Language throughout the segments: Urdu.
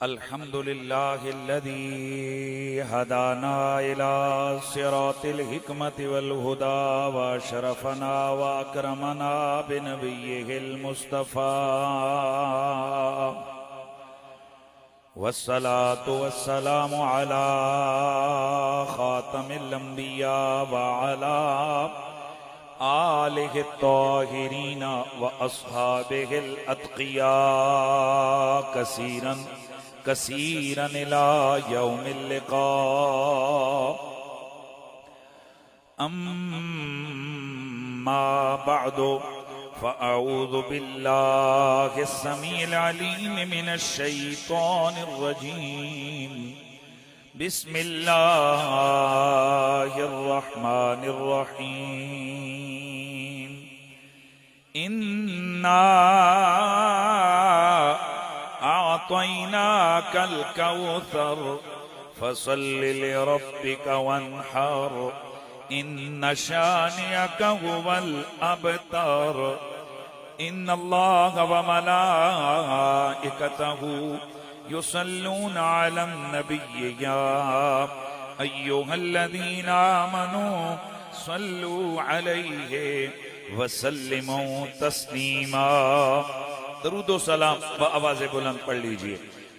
الحمد لله الذي هدانا إلى صراط الحكمة والهدى وشرفنا وأكرمنا بنبيه المصطفى والصلاة والسلام على خاتم الأنبياء وعلى آله الطاهرين وأصحابه الأتقياء كثيرا كثيرا إلى يوم اللقاء. أما بعد فأعوذ بالله السميع العليم من الشيطان الرجيم. بسم الله الرحمن الرحيم. إنا أعطيناك الكوثر فصل لربك وانحر إن شانئك هو الأبتر. إن الله وملائكته يصلون على النبي يا أيها الذين آمنوا صلوا عليه وسلموا تسلیما. درود و سلام بآواز بلند پڑھ لیجئے.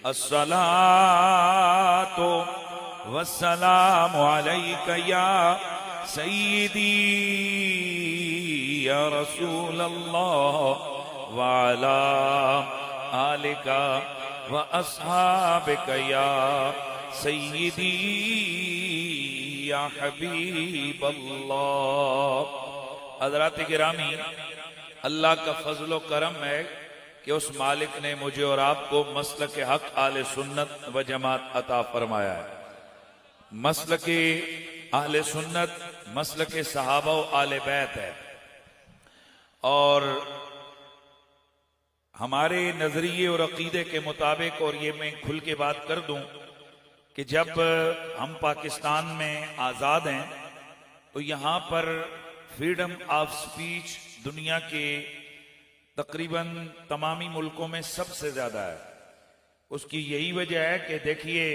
الصلاۃ والسلام علیک یا سیدی یا رسول اللہ وعلی آلک واصحابک یا سیدی یا حبیب اللہ. حضرات گرامی، اللہ کا فضل و کرم ہے کہ اس مالک نے مجھے اور آپ کو مسلک حق اہل سنت و جماعت عطا فرمایا ہے. مسلک اہل سنت مسلک صحابہ و آل بیت ہے. اور ہمارے نظریے اور عقیدے کے مطابق، اور یہ میں کھل کے بات کر دوں کہ جب ہم پاکستان میں آزاد ہیں تو یہاں پر فریڈم آف سپیچ دنیا کے تقریباً تمامی ملکوں میں سب سے زیادہ ہے. اس کی یہی وجہ ہے کہ دیکھیے،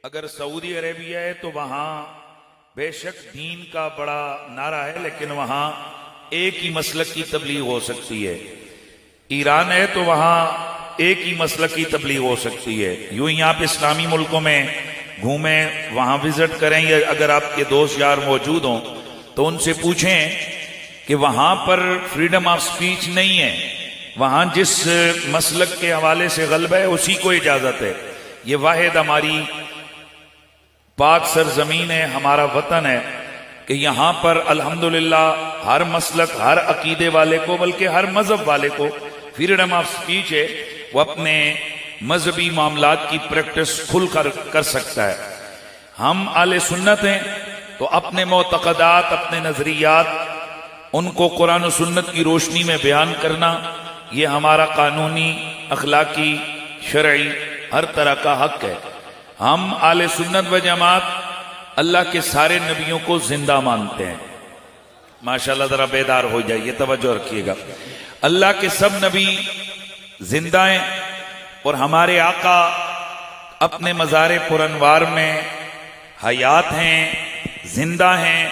اگر سعودی عربیہ ہے تو وہاں بے شک دین کا بڑا نعرہ ہے، لیکن وہاں ایک ہی مسلک کی تبلیغ ہو سکتی ہے. ایران ہے تو وہاں ایک ہی مسلک کی تبلیغ ہو سکتی ہے. یوں ہی آپ اسلامی ملکوں میں گھومیں، وہاں وزٹ کریں، یا اگر آپ کے دوست یار موجود ہوں تو ان سے پوچھیں کہ وہاں پر فریڈم آف سپیچ نہیں ہے. وہاں جس مسلک کے حوالے سے غلبہ ہے اسی کو اجازت ہے. یہ واحد ہماری پاک سرزمین ہے، ہمارا وطن ہے کہ یہاں پر الحمدللہ ہر مسلک، ہر عقیدے والے کو، بلکہ ہر مذہب والے کو فریڈم آف سپیچ ہے. وہ اپنے مذہبی معاملات کی پریکٹس کھل کر سکتا ہے. ہم اہل سنت ہیں تو اپنے معتقدات، اپنے نظریات، ان کو قرآن و سنت کی روشنی میں بیان کرنا، یہ ہمارا قانونی، اخلاقی، شرعی ہر طرح کا حق ہے. ہم اہل سنت و جماعت اللہ کے سارے نبیوں کو زندہ مانتے ہیں. ماشاءاللہ ذرا بیدار ہو جائیے، توجہ رکھیے گا. اللہ کے سب نبی زندہ ہیں، اور ہمارے آقا اپنے مزار پرانوار میں حیات ہیں، زندہ ہیں،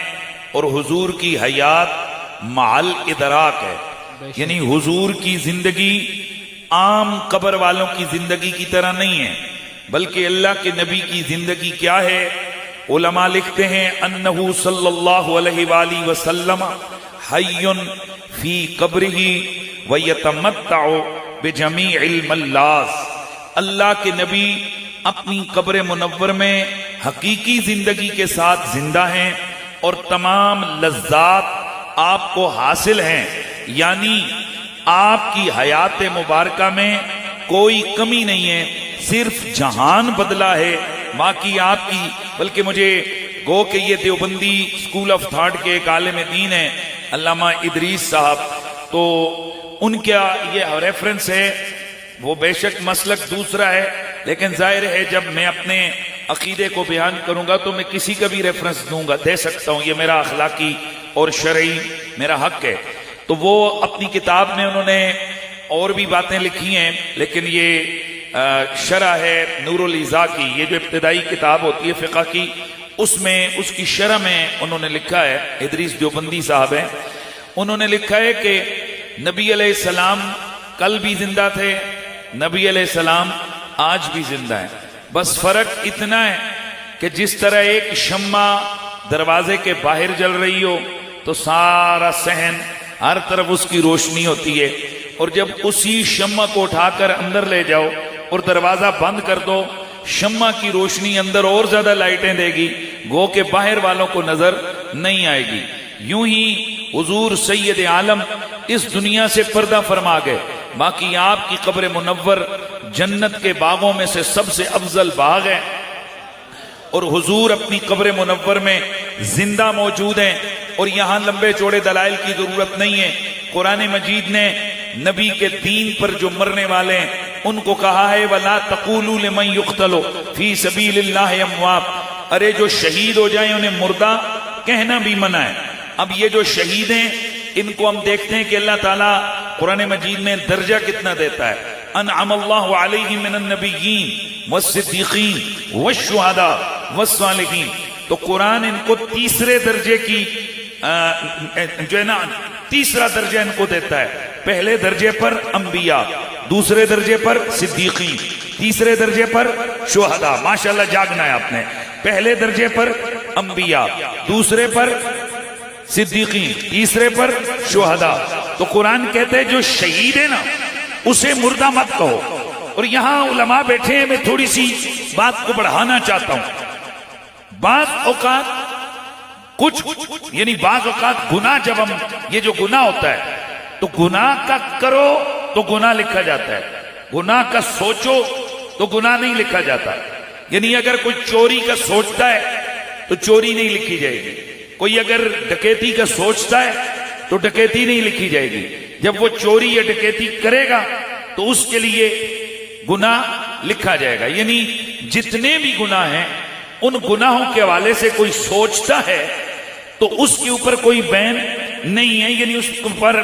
اور حضور کی حیات معل ادراک ہے. یعنی حضور کی زندگی عام قبر والوں کی زندگی کی طرح نہیں ہے، بلکہ اللہ کے نبی کی زندگی کیا ہے؟ علماء لکھتے ہیں انہو صلی اللہ علیہ وآلہ وسلم حی فی قبرہ ویتمتع بجمیع الملاذ. اللہ کے نبی اپنی قبر منور میں حقیقی زندگی کے ساتھ زندہ ہیں، اور تمام لذات آپ کو حاصل ہیں. یعنی آپ کی حیات مبارکہ میں کوئی کمی نہیں ہے، صرف جہان بدلا ہے، باقی آپ کی. بلکہ مجھے گو کہ یہ دیوبندی اسکول آف تھاٹ کے ایک عالم دین ہیں علامہ ادریس صاحب، تو ان کا یہ ریفرنس ہے. وہ بے شک مسلک دوسرا ہے، لیکن ظاہر ہے جب میں اپنے عقیدے کو بیان کروں گا تو میں کسی کا بھی ریفرنس دوں گا، دے سکتا ہوں، یہ میرا اخلاقی اور شرعی میرا حق ہے. تو وہ اپنی کتاب میں انہوں نے اور بھی باتیں لکھی ہیں، لیکن یہ شرح ہے نور الازا کی، یہ جو ابتدائی کتاب ہوتی ہے فقہ کی، اس میں اس کی شرح میں انہوں نے لکھا ہے، ادریس دیوبندی صاحب ہیں، انہوں نے لکھا ہے کہ نبی علیہ السلام کل بھی زندہ تھے، نبی علیہ السلام آج بھی زندہ ہیں، بس فرق اتنا ہے کہ جس طرح ایک شمع دروازے کے باہر جل رہی ہو تو سارا صحن ہر طرف اس کی روشنی ہوتی ہے، اور جب اسی شمع کو اٹھا کر اندر لے جاؤ اور دروازہ بند کر دو، شمع کی روشنی اندر اور زیادہ لائٹیں دے گی، گو کہ باہر والوں کو نظر نہیں آئے گی۔ یوں ہی حضور سید عالم اس دنیا سے پردہ فرما گئے، باقی آپ کی قبر منور جنت کے باغوں میں سے سب سے افضل باغ ہے، اور حضور اپنی قبر منور میں زندہ موجود ہیں، اور یہاں لمبے چوڑے دلائل کی ضرورت نہیں ہے۔ قرآن مجید نے نبی کے دین پر جو مرنے والے ہیں ان کو کہا ہے وَلَا تَقُولُوا لِمَنْ يُقْتَلُ فِي سَبِيلِ اللَّهِ أَمْوَاتٌ، ارے جو شہید ہو جائیں انہیں مردہ کہنا بھی منع ہے۔ اب یہ جو شہید ہیں ان کو ہم دیکھتے ہیں کہ اللہ تعالیٰ قرآن مجید میں درجہ کتنا دیتا ہے، انعم اللہ علیہم من النبیین والصدیقین والشہداء والصالحین، تو قرآن ان کو تیسرے درجے کی جو ہے نا تیسرا درجہ ان کو دیتا ہے، پہلے درجے پر انبیاء، دوسرے درجے پر صدیقین، تیسرے درجے پر شہداء۔ ماشاءاللہ جاگنا ہے آپ نے، پہلے درجے پر انبیاء، دوسرے پر صدیقین، تیسرے پر شہداء۔ تو قرآن کہتے ہیں جو شہید ہے نا اسے مردہ مت کہو۔ اور یہاں علماء بیٹھے ہیں، میں تھوڑی سی بات کو بڑھانا چاہتا ہوں۔ بعض اوقات بعض اوقات گناہ، جب ہم یہ جو گناہ ہوتا ہے تو گناہ کا کرو تو گناہ لکھا جاتا ہے، گناہ کا سوچو تو گناہ نہیں لکھا جاتا۔ یعنی اگر کوئی چوری کا سوچتا ہے تو چوری نہیں لکھی جائے گی، کوئی اگر ڈکیتی کا سوچتا ہے تو ڈکیتی نہیں لکھی جائے گی۔ جب وہ چوری یا ڈکیتی کرے گا تو اس کے لیے گناہ لکھا جائے گا۔ یعنی جتنے بھی گناہ ہیں ان گناہوں کے حوالے سے کوئی سوچتا ہے تو اس کے اوپر کوئی بین نہیں ہے، یعنی اس پر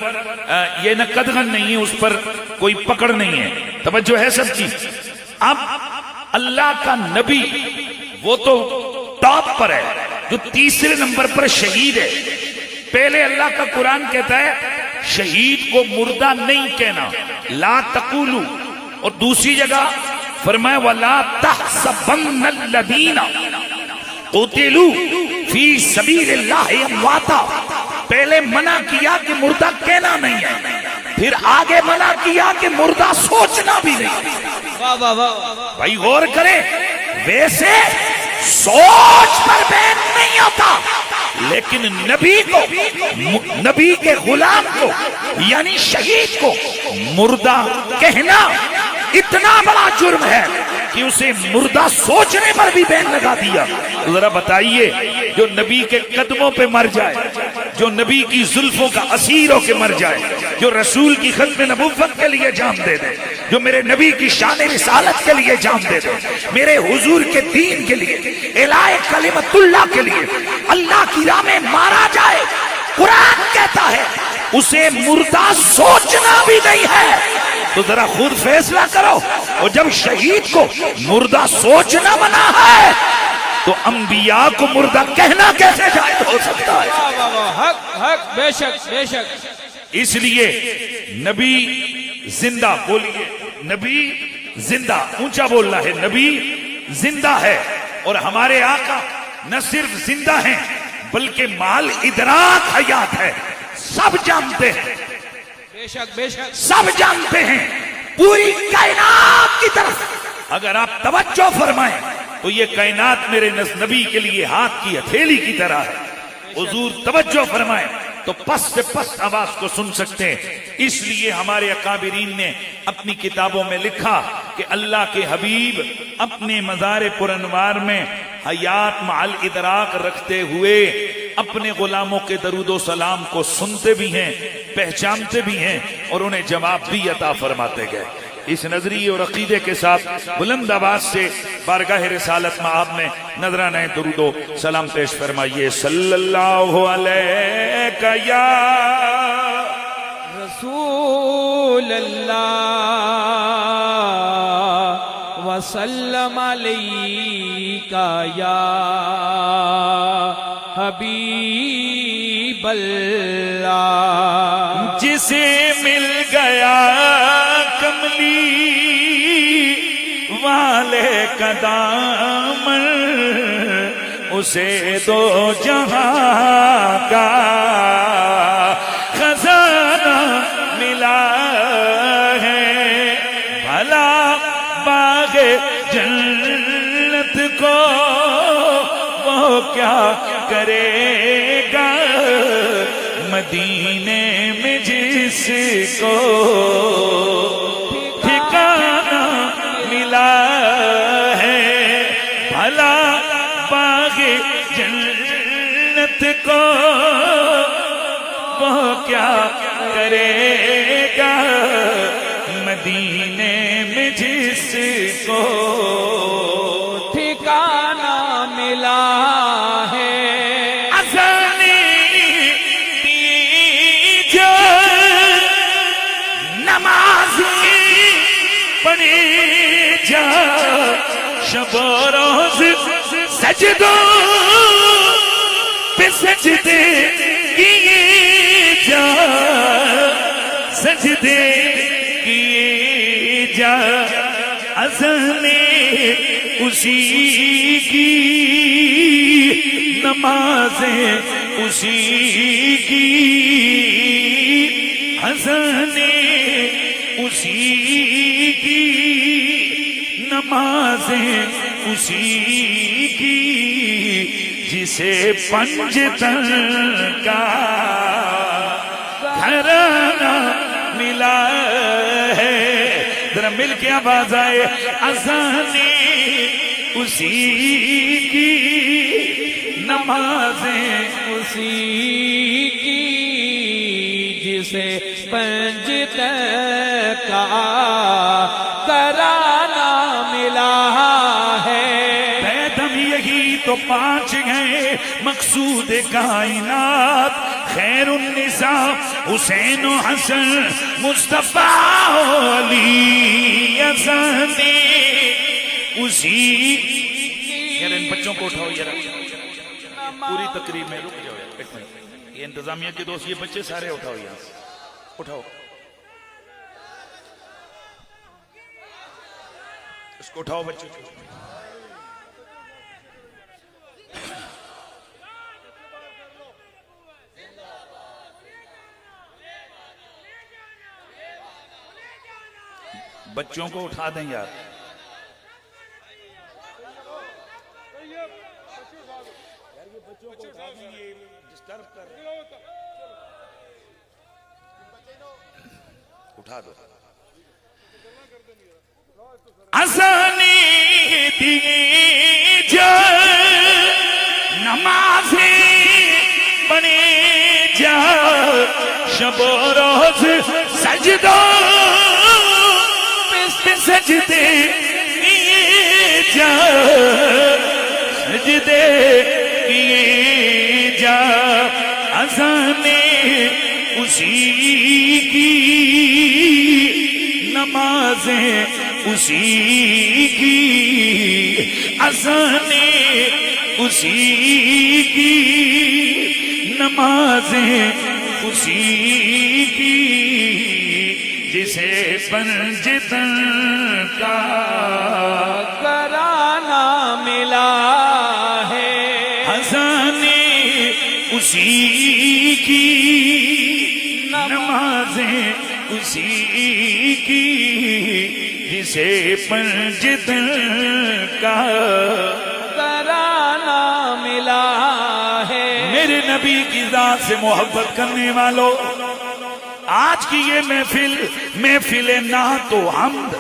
یہ نہ قدغن نہیں ہے، اس پر کوئی پکڑ نہیں ہے۔ توجہ ہے سب کی؟ اب اللہ کا نبی وہ تو ٹاپ پر ہے، جو تیسرے نمبر پر شہید ہے۔ پہلے اللہ کا قرآن کہتا ہے شہید کو مردہ نہیں کہنا، لا تقولو، اور دوسری جگہ فرمایا وَلَا تَحْسَبَنَّ الَّذِينَ قُتِلُوا فِي سَبِيلِ اللَّهِ أَمْوَاتًا، پہلے منع کیا کہ مردہ کہنا نہیں ہے، پھر آگے منع کیا کہ مردہ سوچنا بھی نہیں۔ بھائی غور کریں، ویسے سوچ پر بین نہیں ہوتا، لیکن نبی کے غلام کو یعنی شہید کو مردہ کہنا اتنا بڑا جرم ہے کہ اسے مردہ سوچنے پر بھی بین لگا دیا۔ ذرا بتائیے، جو نبی کے قدموں پہ مر جائے، جو نبی کی زلفوں کا اسیر ہو کے مر جائے، جو رسول کی ختم نبوت کے لیے جان دے دے، جو میرے نبی کی شان رسالت کے لیے جان دے دے، میرے حضور کے دین کے لیے، الہ کلمت اللہ کے لیے اللہ کی راہ میں مارا جائے، قرآن کہتا ہے اسے مردہ سوچنا بھی نہیں ہے۔ تو ذرا خود فیصلہ کرو، اور جب شہید کو مردہ سوچنا منع ہے تو انبیاء کو مردہ کہنا کیسے جائز ہو سکتا ہے؟ حق بے شک بے شک۔ اس لیے نبی زندہ، بولیے نبی زندہ، اونچا بولنا ہے، نبی زندہ ہے، اور ہمارے آقا نہ صرف زندہ ہیں بلکہ مال ادراک حیات ہے، سب جانتے ہیں، بے شک بے شک، سب جانتے ہیں پوری کائنات کی طرف اگر آپ توجہ فرمائیں تو یہ کائنات میرے نبی کے لیے ہاتھ کی ہتھیلی کی طرح ہے۔ حضور توجہ فرمائیں تو پس سے پس آواز کو سن سکتے ہیں۔ اس لیے ہمارے اکابرین نے اپنی کتابوں میں لکھا کہ اللہ کے حبیب اپنے مزار پرانوار میں حیات مع الادراک رکھتے ہوئے اپنے غلاموں کے درود و سلام کو سنتے بھی ہیں، پہچانتے بھی ہیں، اور انہیں جواب بھی عطا فرماتے گئے۔ اس نظریے اور عقیدے کے ساتھ بلند آواز سے بارگاہ رسالت مآب میں نذرانہ درود و سلام پیش فرمائیے۔ صلی اللہ علیہ یا رسول اللہ، وسلم علیک یا حبیب اللہ جسے مل گیا کملی والے کا دامن اسے دو جہاں کا خزانہ ملا ہے بھلا باغ جنت کو وہ کیا کرے گا مدینے میں جس کو ٹھکانہ ملا ہے بھلا باغ جنت کو وہ کیا کرے گا مدینے میں جس کو ٹھکانہ ملا ہے اذانی دی جو نمازی پڑھی جا شب و روز سجدوں پہ سجدے کیے جا سجدے کیے جا اذان اسی کی نمازیں اسی کی اذان اسی کی نمازیں اسی کی جسے پنجتن کا گھرانہ ملا ہے ذرا مل کے آواز آئے اذان اسی کی نمازیں اسی کی جسے پنجتن کا کرانہ ملا ہے بیدم یہی تو 5 ہیں مقصود کائنات خیر النساء حسین و حسن مصطفیٰ علی اذان اسی یار ان بچوں کو اٹھاؤ یار پوری تقریب میں رک جاؤ ایک منٹ یہ انتظامیہ کے دوست یہ بچے سارے اٹھاؤ یہاں اٹھاؤ اس کو اٹھاؤ بچوں کو بچوں کو اٹھا دیں یار اٹھا دو اذانی دی جو نمازیں بنے جا شب و روز سجدوں پہ سجدے کیے جا سجدے کیے جا اذان اسی کی نمازیں اسی کی اذان اسی کی نمازیں اسی کی جسے پنجتن کا کرانہ ملا ہے اذان اسی کی نمازیں اسی کی جسے پنجتن کا کرانہ ملا ہے میرے نبی کی ذات سے محبت کرنے والوں آج کی یہ محفل نعت و حمد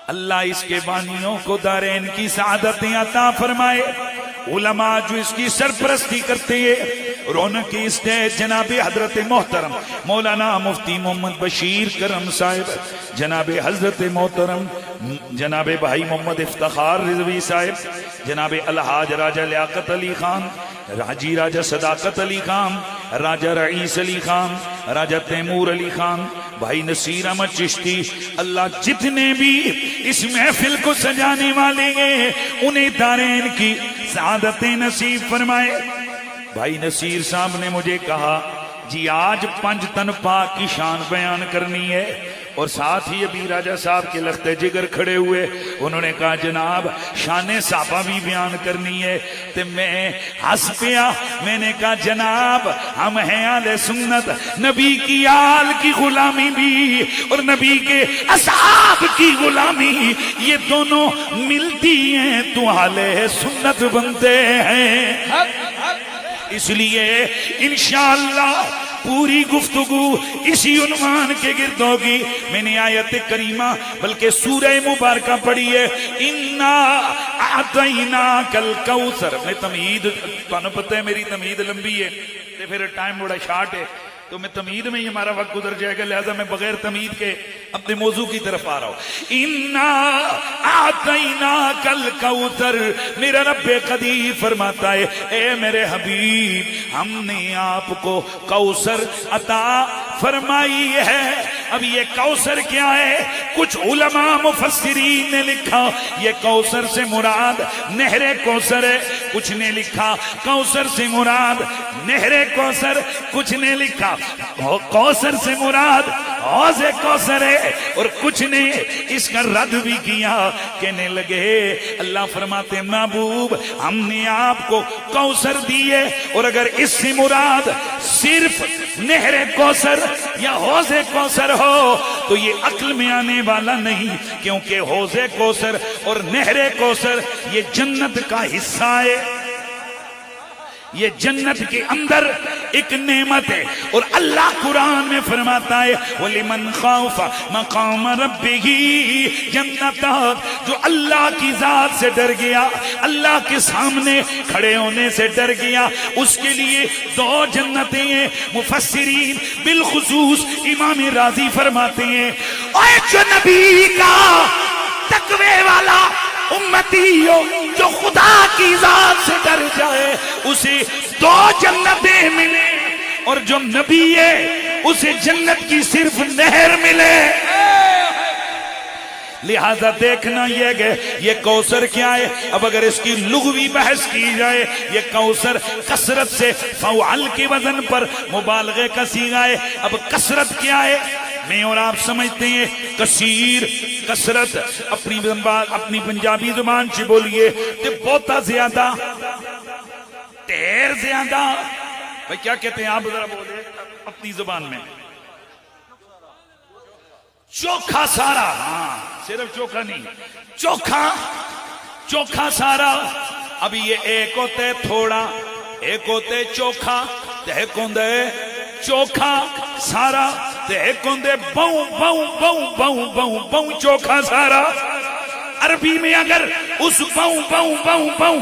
اللہ اس کے بانیوں کو دارین کی سعادتیں عطا فرمائے علماء جو اس کی سرپرستی کرتے ہیں رونق اسٹیج جناب حضرت محترم مولانا مفتی محمد بشیر کرم صاحب جناب حضرت محترم جناب بھائی محمد افتخار رضوی صاحب جناب الحاج راجہ لیاقت علی خان راجی راجہ صداقت علی خان راجہ رئیس علی خان، راجہ تیمور علی خان، بھائی نصیر احمد چشتی، اللہ جتنے بھی اس محفل کو سجانے والے ہیں انہیں دارین کی سعادتیں نصیب فرمائے۔ بھائی نصیر صاحب نے مجھے کہا جی آج پنج تن پاک کی شان بیان کرنی ہے، اور ساتھ ہی ابھی راجہ صاحب کے لخت جگر کھڑے ہوئے، انہوں نے کہا جناب شان صحابہ بھی بیان کرنی ہے۔ تو میں ہنس پیا، میں نے کہا جناب ہم ہیں اہل سنت، نبی کی آل کی غلامی بھی اور نبی کے اصحاب کی غلامی یہ دونوں ملتی ہیں تو اہل سنت بنتے ہیں۔ اس لیے انشاءاللہ پوری گفتگو اسی عنوان کے گرد ہوگی۔ میں نے آیت کریمہ بلکہ سورہ مبارکہ پڑھی ہے، اِنَّا أَعْطَيْنَاكَ الْكَوْثَرَ۔ میں تمہید تمہیں پتہ ہے میری تمہید لمبی ہے تو پھر ٹائم بڑا شارٹ ہے، تو میں تمہید میں ہی ہمارا وقت گزر جائے گا، لہذا میں بغیر تمہید کے اپنے موضوع کی طرف آ رہا ہوں۔ اِنَّا أَعْطَيْنَاكَ الْكَوْثَرَ، میرا رب قدیر فرماتا ہے اے میرے حبیب ہم نے آپ کو کوثر عطا فرمائی ہے۔ اب یہ کوثر کیا ہے؟ کچھ علماء مفسرین نے لکھا یہ کوثر سے مراد نہر کوثر ہے، کچھ نے لکھا کوثر سے مراد نہر کوثر، کچھ نے لکھا کوثر سے مراد حوض کوثر ہے، اور کچھ نے اس کا رد بھی کیا، کہنے لگے اللہ فرماتے محبوب ہم نے آپ کو کوثر دی ہے، اور اگر اس سے مراد صرف نہر کوثر یا حوض کوثر ہو تو یہ عقل میں آنے والا نہیں، کیونکہ حوض کوثر اور نہر کوثر یہ جنت کا حصہ ہے، یہ جنت کے اندر ایک نعمت ہے۔ اور اللہ قرآن میں فرماتا ہے وَلِمَنْ خَافَ مَقَامَ رَبِّهِ جَنَّتَانِ، جو اللہ کی ذات سے ڈر گیا، اللہ کے سامنے کھڑے ہونے سے ڈر گیا، اس کے لیے دو جنتیں ہیں۔ مفسرین بالخصوص امام راضی فرماتے ہیں اے جو نبی کا تقوی والا امتی ہو، جو خدا کی ذات سے ڈر جائے اسے دو جنتیں ملے، اور جو نبی ہے اسے جنت کی صرف نہر ملے۔ لہذا دیکھنا یہ کہ یہ کوثر کیا ہے۔ اب اگر اس کی لغوی بحث کی جائے، یہ کوثر کثرت سے فعال کے وزن پر مبالغے کا صیغہ ہے۔ اب کثرت کیا ہے؟ میں اور آپ سمجھتے ہیں کثیر، کثرت اپنی پنجابی زبان سے بولیے کہ بہت زیادہ، ڈھیر زیادہ، بھائی کیا کہتے ہیں آپ ذرا بولے اپنی زبان میں؟ چوکھا سارا، ہاں صرف چوکھا نہیں، چوکھا سارا۔ اب یہ ایک ہوتا ہے تھوڑا، ایک ہوتا ہے چوکھا، ایک ہوتا ہے چوکھا سارا، ایک ہوتا ہے بہوں بہوں بہوں بہوں بہوں بہوں چوکھا سارا۔ عربی میں اگر اس بہوں بہوں بہوں بہوں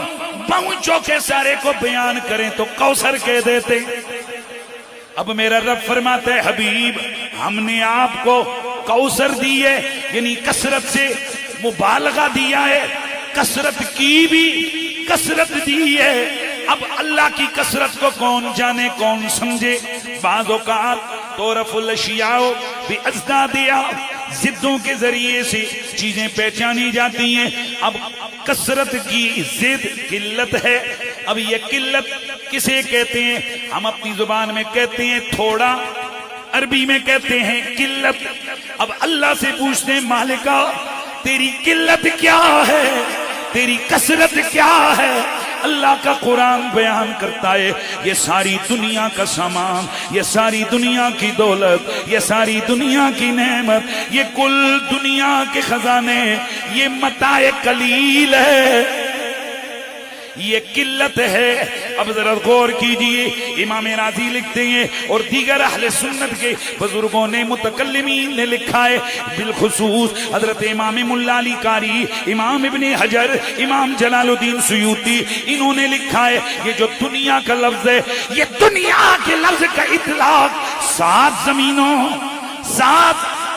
بہوں چوکھے سارے کو بیان کریں تو کوثر کہہ دیتے۔ اب میرا رب فرماتا ہے حبیب ہم نے آپ کو کوثر دی ہے، یعنی کثرت سے مبالغہ دیا ہے، کثرت کی بھی کثرت دی ہے۔ اب اللہ کی کثرت کو کون جانے کون سمجھے؟ بعض اوقات تعرف الاشیاء باضدادها، ضدوں کے ذریعے سے چیزیں پہچانی جاتی ہیں۔ اب کثرت کی ضد قلت ہے۔ اب یہ قلت کسے کہتے ہیں؟ ہم اپنی زبان میں کہتے ہیں تھوڑا، عربی میں کہتے ہیں قلت۔ اب اللہ سے پوچھتے ہیں مالکا تیری قلت کیا ہے، تیری کثرت کیا ہے؟ اللہ کا قرآن بیان کرتا ہے یہ ساری دنیا کا سامان، یہ ساری دنیا کی دولت، یہ ساری دنیا کی نعمت، یہ کل دنیا کے خزانے، یہ متاع قلیل ہے، یہ قلت ہے۔ اب ذرا غور کیجئے، امام راضی لکھتے ہیں اور دیگر اہل سنت کے بزرگوں نے متکلمین نے لکھا ہے، بالخصوص حضرت امام ملا علی قاری، امام ابن حجر، امام جلال الدین سیوطی، انہوں نے لکھا ہے یہ جو دنیا کا لفظ ہے، یہ دنیا کے لفظ کا اطلاق 7 زمینوں، 7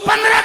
15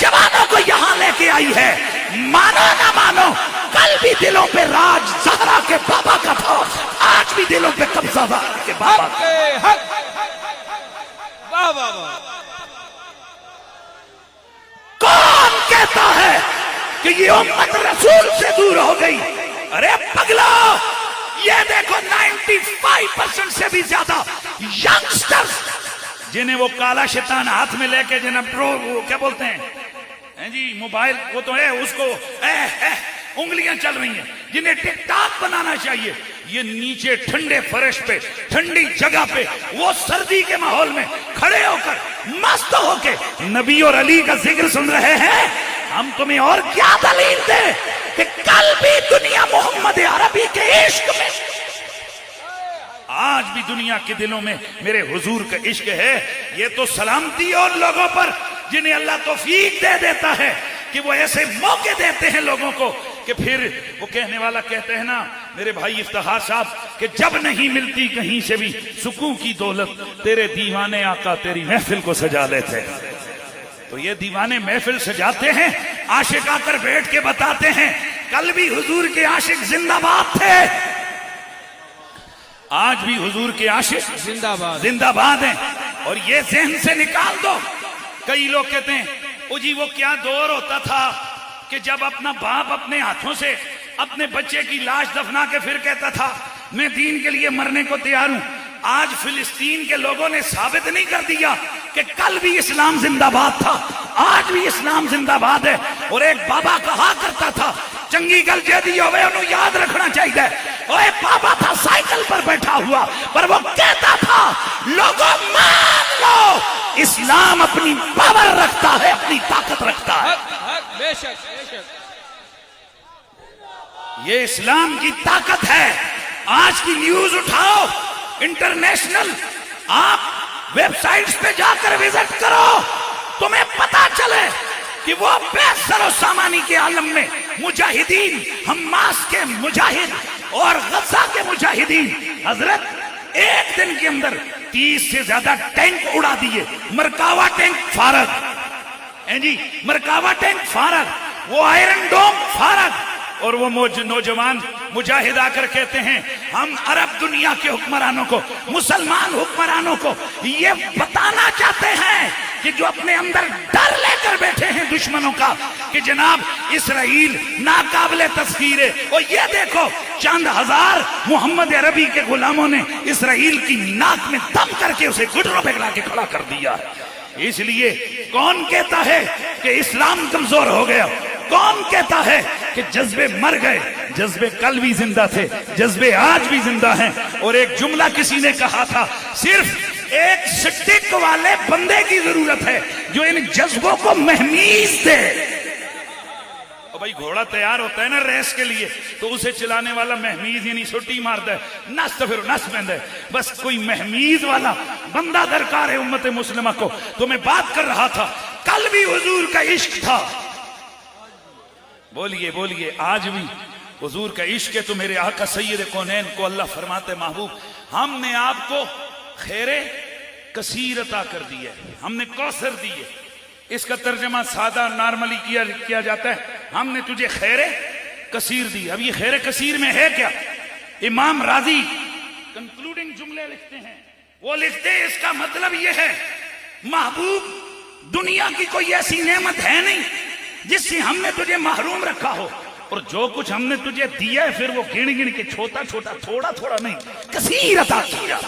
جوانوں کو یہاں لے کے آئی ہے. مانو نہ مانو کل بھی دلوں پہ راج زہرا کے بابا کا تھا, آج بھی دلوں پہ قبضہ زہرا کے بابا حق کا. حق. واہ واہ واہ. کون کہتا ہے کہ یہ امت رسول سے دور ہو گئی؟ ارے پگلا, یہ دیکھو 95% سے بھی زیادہ ینگسٹرز جنہیں وہ کالا شیطان ہاتھ میں لے کے جنہیں وہ کیا بولتے ہیں جی موبائل, وہ تو ہے اس کو انگلیاں چل رہی ہیں, جنہیں ٹک ٹاک بنانا چاہیے, یہ نیچے ٹھنڈے فرش پہ ٹھنڈی جگہ پہ وہ سردی کے ماحول میں کھڑے ہو کر مست ہو کے نبی اور علی کا ذکر سن رہے ہیں. ہم تمہیں اور کیا دلیل دیں کہ کل بھی دنیا محمد عربی کے عشق میں, آج بھی دنیا کے دلوں میں میرے حضور کا عشق ہے. یہ تو سلامتی اور لوگوں پر جنہیں اللہ توفیق دے دیتا ہے کہ وہ ایسے موقع دیتے ہیں لوگوں کو کہ پھر وہ کہنے والا کہتے ہیں نا میرے بھائی افتخار صاحب کہ جب نہیں ملتی کہیں سے بھی سکون کی دولت, تیرے دیوانے آقا تیری محفل کو سجا لیتے. تو یہ دیوانے محفل سجاتے ہیں, عاشق آ کر بیٹھ کے بتاتے ہیں کل بھی حضور کے عاشق زندہ باد تھے, آج بھی حضور کے عاشق زندہ باد زندہ باد ہیں. اور یہ ذہن سے نکال دو. کئی لوگ کہتے ہیں او جی وہ کیا دور ہوتا تھا کہ جب اپنا باپ اپنے ہاتھوں سے اپنے بچے کی لاش دفنا کے پھر کہتا تھا میں دین کے لیے مرنے کو تیار ہوں. آج فلسطین کے لوگوں نے ثابت نہیں کر دیا کہ کل بھی اسلام زندہ باد تھا, آج بھی اسلام زندہ باد ہے. اور ایک بابا کہا کرتا تھا چنگی گل جیدی ہوئے انہوں یاد رکھنا چاہیے, اوے بابا تھا سائیکل پر بیٹھا ہوا پر وہ کہتا تھا لوگوں مان لو اسلام اپنی پاور رکھتا ہے, اپنی طاقت رکھتا ہے. حق حق. بے شک بے شک. یہ اسلام کی طاقت ہے. آج کی نیوز اٹھاؤ انٹرنیشنل, آپ ویب سائٹس پہ جا کر وزٹ کرو, تمہیں پتا چلے کہ وہ بے سر و سامانی کے عالم میں مجاہدین, حماس کے مجاہد اور غزہ کے مجاہدین, حضرت ایک دن کے اندر 30 سے زیادہ ٹینک اڑا دیے. مرکاوا ٹینک فارغ جی, مرکاوا ٹینک فارغ, وہ آئرن ڈوم فارغ. اور وہ نوجوان مجاہد آ کر کہتے ہیں ہم عرب دنیا کے حکمرانوں کو, مسلمان حکمرانوں کو یہ بتانا چاہتے ہیں کہ جو اپنے اندر ڈر لے کر بیٹھے ہیں دشمنوں کا کہ جناب اسرائیل ناقابل تسخیر ہے, اور یہ دیکھو چند ہزار محمد عربی کے غلاموں نے اسرائیل کی ناک میں دم کر کے اسے گھٹنوں پہ لا کے کھڑا کر دیا. اس لیے کون کہتا ہے کہ اسلام کمزور ہو گیا؟ کون کہتا ہے کہ جذبے مر گئے؟ جذبے کل بھی زندہ تھے, جذبے آج بھی زندہ ہیں. اور ایک جملہ کسی نے کہا تھا صرف ایک سٹک والے بندے کی ضرورت ہے جو ان جذبوں کو مہمیز دے. اور بھائی گھوڑا تیار ہوتا ہے نا ریس کے لیے تو اسے چلانے والا مہمیز یعنی سٹی مارتا ہے, نس تو پھر نس بند ہے, بس کوئی مہمیز والا بندہ درکار ہے امت مسلمہ کو. تو میں بات کر رہا تھا کل بھی حضور کا عشق تھا. بولیے بولیے, آج بھی حضور کا عشق ہے. تو میرے آقا سید کونین کو اللہ فرماتے محبوب ہم نے آپ کو خیر کثیر عطا کر دی ہے, ہم نے کوثر دی ہے. اس کا ترجمہ سادہ نارملی کیا جاتا ہے ہم نے تجھے خیر کثیر دی. اب یہ خیر کثیر میں ہے کیا؟ امام راضی کنکلوڈنگ جملے لکھتے ہیں, وہ لکھتے ہیں اس کا مطلب یہ ہے محبوب دنیا کی کوئی ایسی نعمت ہے نہیں جس سے ہم نے تجھے محروم رکھا ہو, اور جو کچھ ہم نے تجھے دیا ہے پھر وہ گن گن کے چھوٹا چھوٹا تھوڑا تھوڑا نہیں کثیر عطا کیا.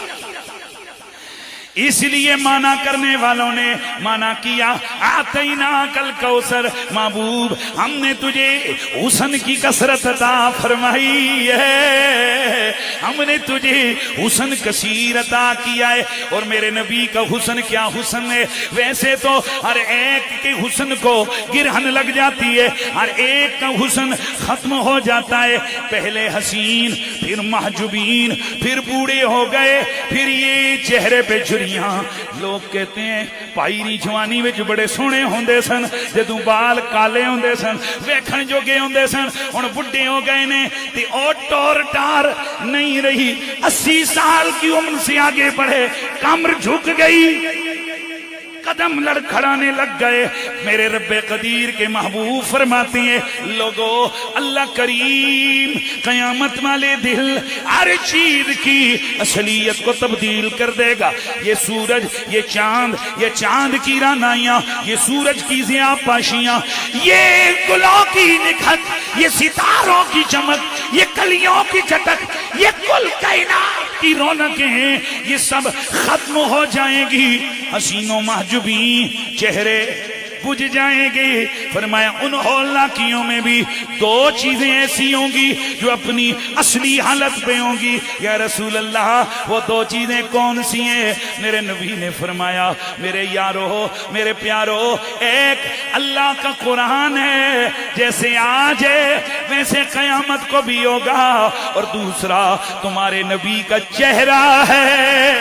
اس لیے مانا کرنے والوں نے مانا کیا آتینا کل کوثر, محبوب ہم نے تجھے حسن کی کثرت عطا فرمائی ہے, ہم نے تجھے حسن کثیر عطا کیا ہے. اور میرے نبی کا حسن کیا حسن ہے, ویسے تو ہر ایک کے حسن کو گرہن لگ جاتی ہے, ہر ایک کا حسن ختم ہو جاتا ہے. پہلے حسین, پھر محجوبین, پھر بوڑھے ہو گئے, پھر یہ چہرے پہ لوگ کہتے ہیں پائری جوانی وچ بڑے سونے ہوندے سن, جدوں بال کالے ہوندے سن ویکھن جوگے ہوندے سن, ہن بڈھے ہو گئے نے تے او ٹور ٹار نہیں رہی. 80 سال کی عمر سے آگے بڑھے, کمر جھک گئی, قدم لڑکھڑانے لگ گئے. میرے رب قدیر کے محبوب فرماتے ہیں لوگو اللہ کریم قیامت والے دل ہر چیز کی اصلیت کو تبدیل کر دے گا. یہ سورج، یہ چاند کی رانائیاں، یہ سورج کی ضیاء پاشیاں، یہ گلوں کی نکھت، یہ ستاروں کی چمک، یہ کلیوں کی چٹک، یہ کل کائنات کی رونقیں ہیں، یہ سب ختم ہو جائیں گی. حسینوں محجوبین چہرے بجھ جائیں گے. فرمایا ان ہولناکیوں میں بھی دو چیزیں ایسی ہوں گی جو اپنی اصلی حالت پہ ہوں گی. یا رسول اللہ وہ دو چیزیں کون سی ہیں؟ میرے نبی نے فرمایا میرے یارو، میرے پیارو، ایک اللہ کا قرآن ہے، جیسے آج ہے ویسے قیامت کو بھی ہوگا، اور دوسرا تمہارے نبی کا چہرہ ہے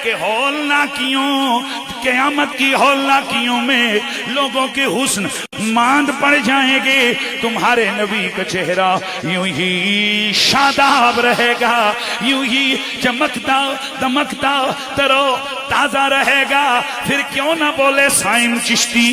کہ ہولناکیوں، قیامت کی ہولناکیوں میں لوگوں کے حسن ماند پڑ جائیں گے، تمہارے نبی کا چہرہ یوں ہی شاداب رہے گا، یوں ہی چمکتا دمکتا ترو تازہ رہے گا. پھر کیوں نہ بولے سائم چشتی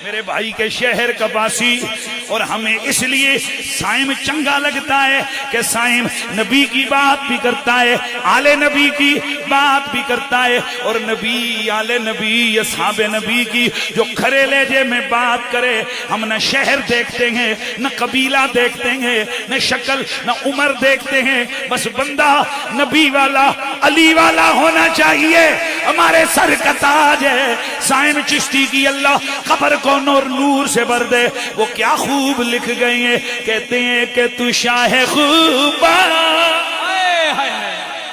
میرے بھائی کے شہر کا باسی، اور ہمیں اس لیے سائم چنگا لگتا ہے کہ سائم نبی کی بات بھی کرتا ہے، آل نبی کی بات بھی کرتا ہے، اور نبی، آل نبی، اصحاب نبی کی جو کھرے لہجے میں بات کرے. ہم نہ شہر دیکھتے ہیں، نہ قبیلہ دیکھتے ہیں، نہ شکل، نہ عمر دیکھتے ہیں، بس بندہ نبی والا، علی والا ہونا چاہیے. ہمارے سر کا تاج ہے. سائم چشتی کی اللہ قبر کو نور سے بھر دے. وہ کیا خوب لکھ گئے ہیں، کہتے ہیں کہ تو شاہ خوبا،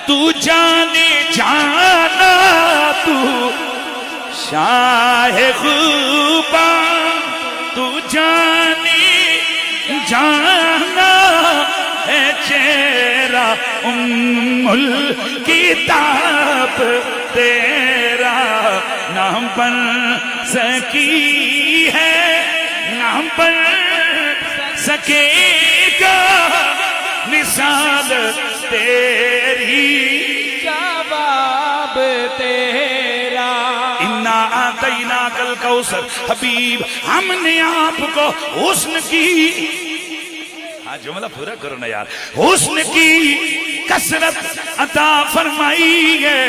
تو جانے جانا، تو شاہ خوبا، تو جانے جانا ہے چہرہ ام الکتاب تیرا، نام پر سکی ہے، نام پر سکے گا مثال تیری، جواب تیرا. انا آتیناک الکوثر. حبیب ہم نے آپ کو حسن کی، ہاں جملہ پورا کرو نا یار، حسن کی کثرت عطا فرمائی ہے.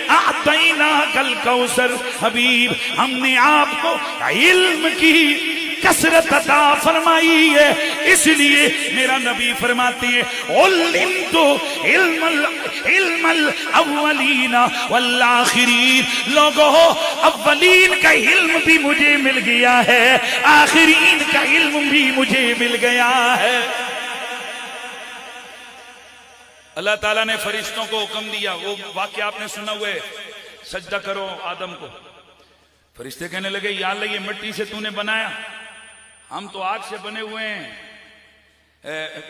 آتیناک الکوثر. حبیب ہم نے آپ کو علم کی کثرت عطا فرمائی ہے، اس لیے میرا نبی فرماتے ہیں علمت علم الاولین والآخرین. لوگوں اولین کا علم بھی مجھے مل گیا ہے، آخرین کا علم بھی مجھے مل گیا ہے. اللہ تعالیٰ نے فرشتوں کو حکم دیا، وہ واقعہ آپ نے سنا ہوا ہے، سجدہ کرو آدم کو. فرشتے کہنے لگے یا اللہ یہ مٹی سے تو نے بنایا، ہم تو آگ سے بنے ہوئے ہیں.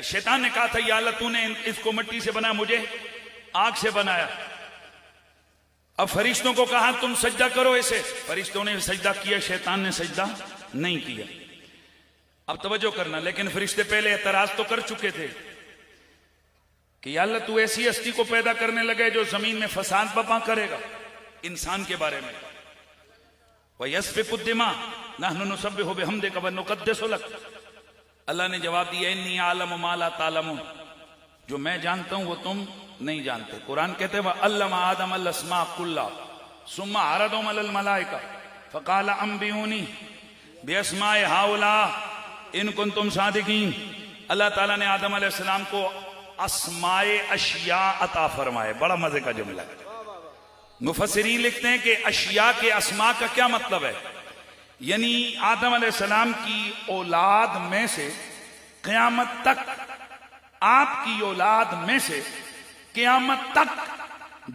شیطان نے کہا تھا یا اللہ تو نے اس کو مٹی سے بنا، مجھے آگ سے بنایا. اب فرشتوں کو کہا تم سجدہ کرو ایسے، فرشتوں نے سجدہ کیا، شیطان نے سجدہ نہیں کیا. اب توجہ کرنا، لیکن فرشتے پہلے اعتراض تو کر چکے تھے کہ یا اللہ تو ایسی ہستی کو پیدا کرنے لگے جو زمین میں فساد برپا کرے گا. انسان کے بارے میں وَيَسْفِكُ الدِّمَاءَ نَحْنُ نُسَبِّحُ بِحَمْدِكَ وَنُقَدِّسُ لَكَ. اللہ نے جواب دیا انی عالم ما لا تعلمون، جو میں جانتا ہوں وہ تم نہیں جانتے. قرآن کہتے ہیں وَعَلَّمَ آدَمَ الْأَسْمَاءَ كُلَّهَا ثُمَّ عَرَضَهُمْ عَلَى الْمَلَائِكَةِ فَقَالَ أَنبِئُونِي بِأَسْمَاءِ هَؤُلَاءِ إِن كُنتُمْ صَادِقِينَ. اللہ تعالیٰ نے آدم علیہ السلام کو اسماء اشیاء عطا فرمائے. بڑا مزے کا جملہ ہے. مفسرین لکھتے ہیں کہ اشیاء کے اسماء کا کیا مطلب ہے، یعنی آدم علیہ السلام کی اولاد میں سے قیامت تک، آپ کی اولاد میں سے قیامت تک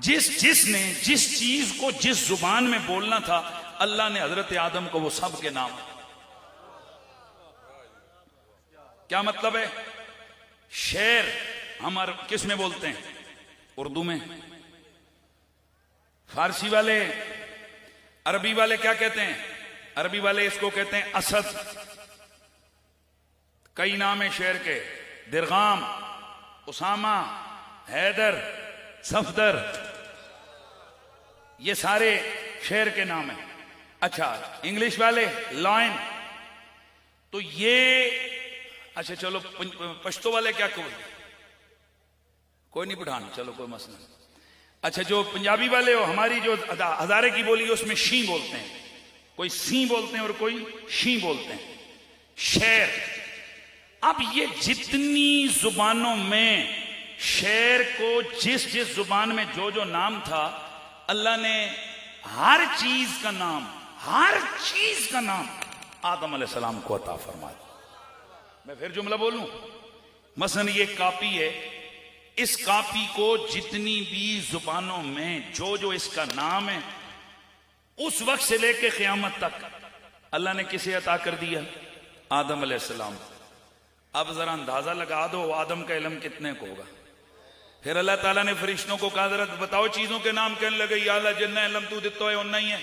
جس نے جس چیز کو جس زبان میں بولنا تھا، اللہ نے حضرت آدم کو وہ سب کے نام. کیا مطلب ہے؟ شعر ہم کس میں بولتے ہیں؟ اردو میں. فارسی والے، عربی والے کیا کہتے ہیں؟ عربی والے اس کو کہتے ہیں اسد. کئی نام ہیں شعر کے، درغام، اسامہ، حیدر، صفدر، یہ سارے شیر کے نام ہے. اچھا انگلش والے لائن. تو یہ اچھا چلو پشتو والے کیا کوئی نہیں پٹھان, چلو کوئی مسئلہ نہیں. اچھا جو پنجابی والے ہو, ہماری جو ہزارے کی بولی ہے اس میں شیں بولتے ہیں, کوئی سی بولتے ہیں اور کوئی شیں بولتے ہیں. شیر. اب یہ جتنی زبانوں میں شیر کو جس جس زبان میں جو جو نام تھا, اللہ نے ہر چیز کا نام آدم علیہ السلام کو عطا فرمایا. میں پھر جملہ بولوں. مثلا یہ کاپی ہے, اس کاپی کو جتنی بھی زبانوں میں جو جو اس کا نام ہے اس وقت سے لے کے قیامت تک اللہ نے کسے عطا کر دیا؟ آدم علیہ السلام. اب ذرا اندازہ لگا دو آدم کا علم کتنے کو ہوگا. پھر اللہ تعالیٰ نے فرشتوں کو کہا حضرت بتاؤ چیزوں کے نام. کہنے لگے یا اللہ جنہ علم تو دیتا ہے انہی ہے.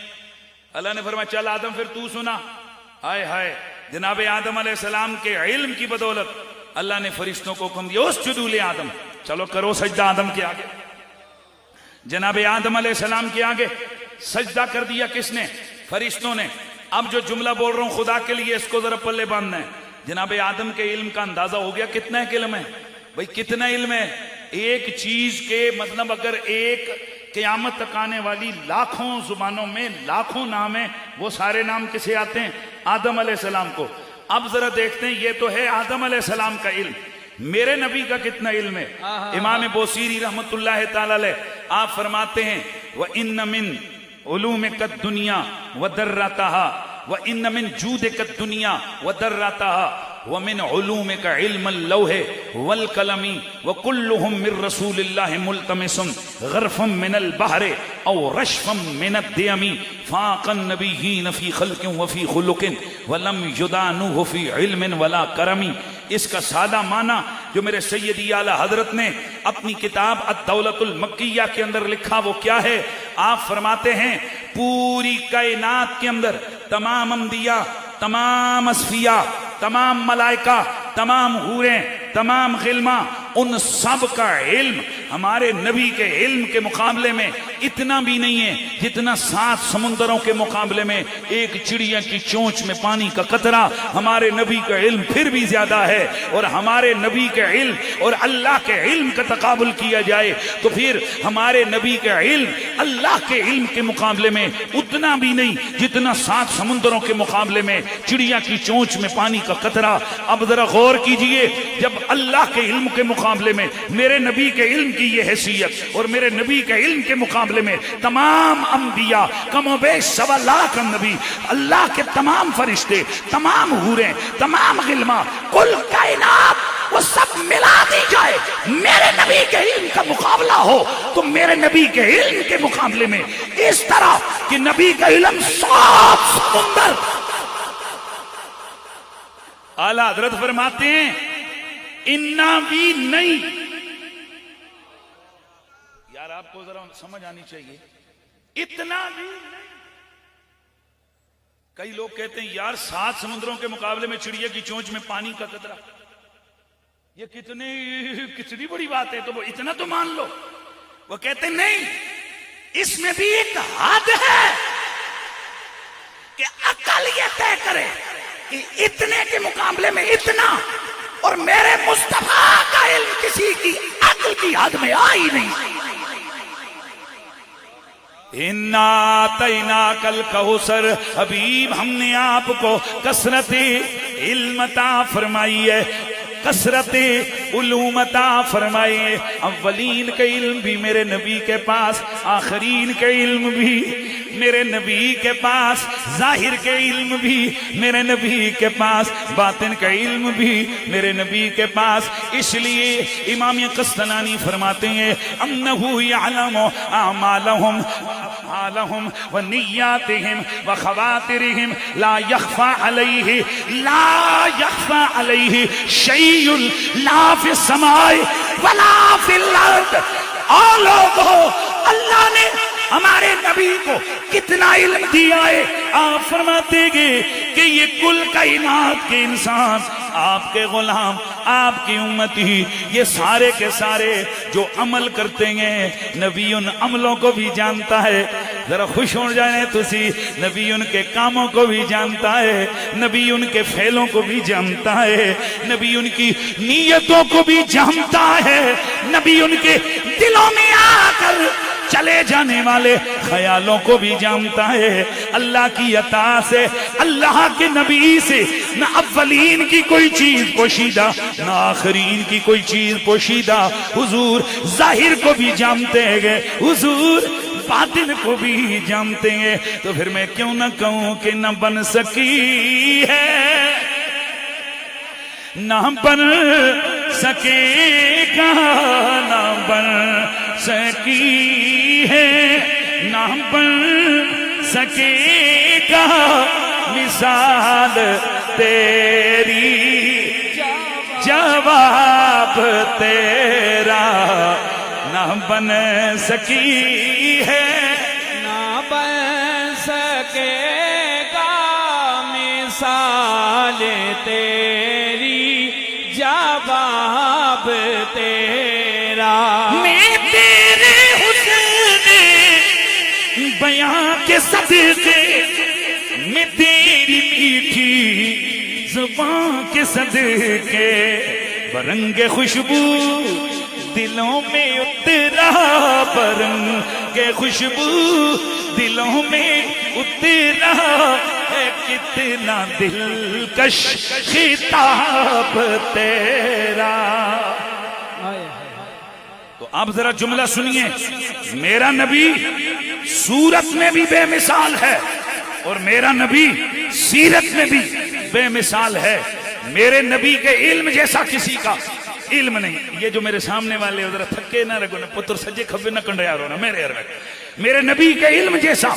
اللہ نے فرمایا چل آدم پھر تو سنا. ہائے ہائے, جناب آدم علیہ السلام کے علم کی بدولت اللہ نے فرشتوں کو حکم دیا اسجدوا لآدم, چلو کرو سجدہ آدم کے آگے. جناب آدم علیہ السلام کے آگے سجدہ کر دیا کس نے؟ فرشتوں نے. اب جو جملہ بول رہا ہوں خدا کے لیے اس کو ذرا پلے باندھنا ہے. جناب آدم کے علم کا اندازہ ہو گیا کتنا علم ہے بھائی, کتنا علم ہے ایک چیز کے. مطلب اگر ایک قیامت تک آنے والی لاکھوں زبانوں میں لاکھوں نام ہیں, وہ سارے نام کسے آتے ہیں؟ آدم علیہ السلام کو. اب ذرا دیکھتے ہیں, یہ تو ہے آدم علیہ السلام کا علم, میرے نبی کا کتنا علم ہے؟ امام بوصیری رحمت اللہ تعالی علیہ آپ فرماتے ہیں وَإِنَّ مِن عُلُومِكَ الدُّنْيَا وَدَرَّتَهَا وَإِنَّ مِن جُودِكَ الدُّنْيَا وَدَرَّتَهَا وَمِنْ عُلُومِكَ عِلْمَ اللَّوْحِ وَالْقَلَمِ وَكُلُّهُمْ مِنْ رَسُولِ اللَّهِ مُلْتَمِسٌ غَرْفًا مِنَ الْبَحْرِ أَوْ رَشْفًا مِنَ الدِّيَمِ فَاقَ النَّبِيِّينَ فِي خَلْقٍ وَفِي خُلُقٍ وَلَمْ يُدَانُهُ فِي عِلْمٍ وَلَا كَرَمٍ. اس کا سادہ معنی جو میرے سیدی اعلیٰ حضرت نے اپنی کتاب الدولۃ المکیہ کے اندر لکھا وہ کیا ہے؟ آپ فرماتے ہیں پوری کائنات کے اندر تمام انبیاء, تمام اصفیاء, تمام ملائکہ, تمام حوریں, تمام غلماں, ان سب کا علم ہمارے نبی کے علم کے مقابلے میں اتنا بھی نہیں ہے جتنا 7 سمندروں کے مقابلے میں ایک چڑیا کی چونچ میں پانی کا قطرہ. ہمارے نبی کا علم پھر بھی زیادہ ہے, اور ہمارے نبی کے علم اور اللہ کے علم کا تقابل کیا جائے تو پھر ہمارے نبی کا علم اللہ کے علم کے مقابلے میں اتنا بھی نہیں جتنا 7 سمندروں کے مقابلے میں چڑیا کی چونچ میں پانی کا قطرہ. اب ذرا غور کیجئے, جب اللہ کے علم کے مقابلے میں میرے نبی کے علم کی یہ حیثیت اور میرے نبی کے علم کے مقابلے میں تمام انبیاء کم و بیش 1.25 لاکھ نبی, اللہ کے تمام فرشتے, تمام حوریں, تمام غلماں, کل کائنات وہ سب ملا دی جائے, میرے نبی کے علم کا مقابلہ ہو تو میرے نبی کے علم کے مقابلے میں اس طرح کہ نبی کا علم 7 سمندر. اعلیٰ حضرت فرماتے ہیں اتنا بھی نہیں. یار آپ کو ذرا سمجھ آنی چاہیے, اتنا بھی نہیں. کئی لوگ کہتے ہیں یار 7 سمندروں کے مقابلے میں چڑیا کی چونچ میں پانی کا قطرہ, یہ کتنی بڑی بات ہے, تو وہ اتنا تو مان لو. وہ کہتے ہیں نہیں, اس میں بھی ایک حد ہے کہ عقل یہ طے کرے کہ اتنے کے مقابلے میں اتنا, اور میرے مصطفیٰ کا علم کسی کی عقل کی حد میں آئی نہیں. اِنَّا آتَيْنَاكَ الْكَوْثَرَ, حبیب ہم نے آپ کو کثرت علم عطا فرمائی ہے, کثرت علوم عطا فرمائی ہے. اولین کا علم بھی میرے نبی کے پاس, آخرین کا علم بھی میرے نبی کے پاس, ظاہر کے علم بھی میرے نبی کے پاس, باطن کا علم بھی میرے نبی کے پاس. اس لیے امام قسطلانی فرماتے ہیں انہو یعلم اعمالہم ونیاتہم وخواترہم لا یخفى علیہ شیء لا فی السماء ولا فی الارض. اور لوگوں, اللہ نے ہمارے نبی کو کتنا علم دیا ہے. آپ فرماتے گے کہ یہ کل کائنات کے انسان آپ کے غلام، آپ کی امتی، یہ سارے کے سارے جو عمل کرتے ہیں، نبی ان عملوں کو بھی جانتا ہے. ذرا خوش ہو جائیں تسی، نبی ان کے کاموں کو بھی جانتا ہے، نبی ان کے فعلوں کو بھی جانتا ہے، نبی ان کی نیتوں کو بھی جانتا ہے، نبی ان کے دلوں میں آ کر چلے جانے والے خیالوں کو بھی جانتا ہے. اللہ کی عطا سے، اللہ کے نبی سے نہ اولین کی کوئی چیز پوشیدہ نہ آخرین کی کوئی چیز پوشیدہ. حضور ظاہر کو بھی جانتے ہیں، حضور باطن کو بھی جانتے ہیں. تو پھر میں کیوں نہ کہوں کہ نہ بن سکی ہے، نہ بن سکے گا، نہ بن سکی ہے، نہ بن سکے گا مثال تیری، جواب تیرا نہ بن سکی ہے، نہ بن سکے گا مثال تیری، جواب تیرا. میں تیرے حسن بیاں کے صدقے، میں تیری میٹھی زبان کے صدقے، برنگ خوشبو دلوں میں اترا، برنگ خوشبو دلوں میں اترا ہے، کتنا دلکش خطاب تیرا. تو آپ ذرا جملہ سنیے، میرا نبی صورت میں بھی بے مثال ہے اور میرا نبی سیرت میں بھی بے مثال ہے. میرے نبی کے علم جیسا کسی کا علم نہیں. یہ جو میرے سامنے والے ذرا تھکے نہ رکھو نا، پتر سجے کھبے نہ کنڈیا رو نا میرے ارد. میرے نبی کے علم جیسا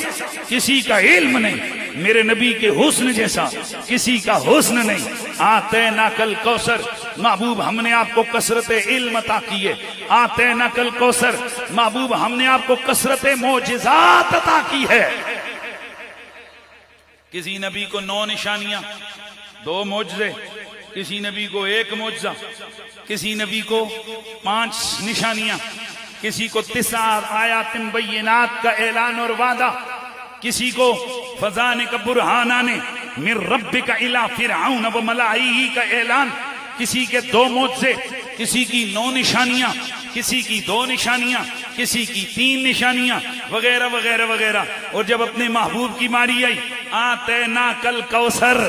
کسی کا علم نہیں، میرے نبی کے حسن جیسا کسی کا حسن نہیں. آتیناک الکوثر، محبوب ہم نے آپ کو کثرت علم عطا کیے. آتیناک الکوثر، محبوب ہم نے آپ کو کثرت معجزات عطا کی ہے. کسی نبی کو 9 نشانیاں، 2 معجزے، کسی نبی کو 1 معجزہ، کسی نبی کو 5 نشانیاں، کسی کو 9 آیات بینات کا اعلان اور وعدہ، کسی کو فضان کا برہانان من ربک الی فرعون و ملائہ کا اعلان، کسی کے 2 معجزے، کسی کی 9 نشانیاں، کسی کی 2 نشانیاں، کسی کی 3 نشانیاں وغیرہ وغیرہ وغیرہ. اور جب اپنے محبوب کی ماری آئی، آتیناک الکوثر،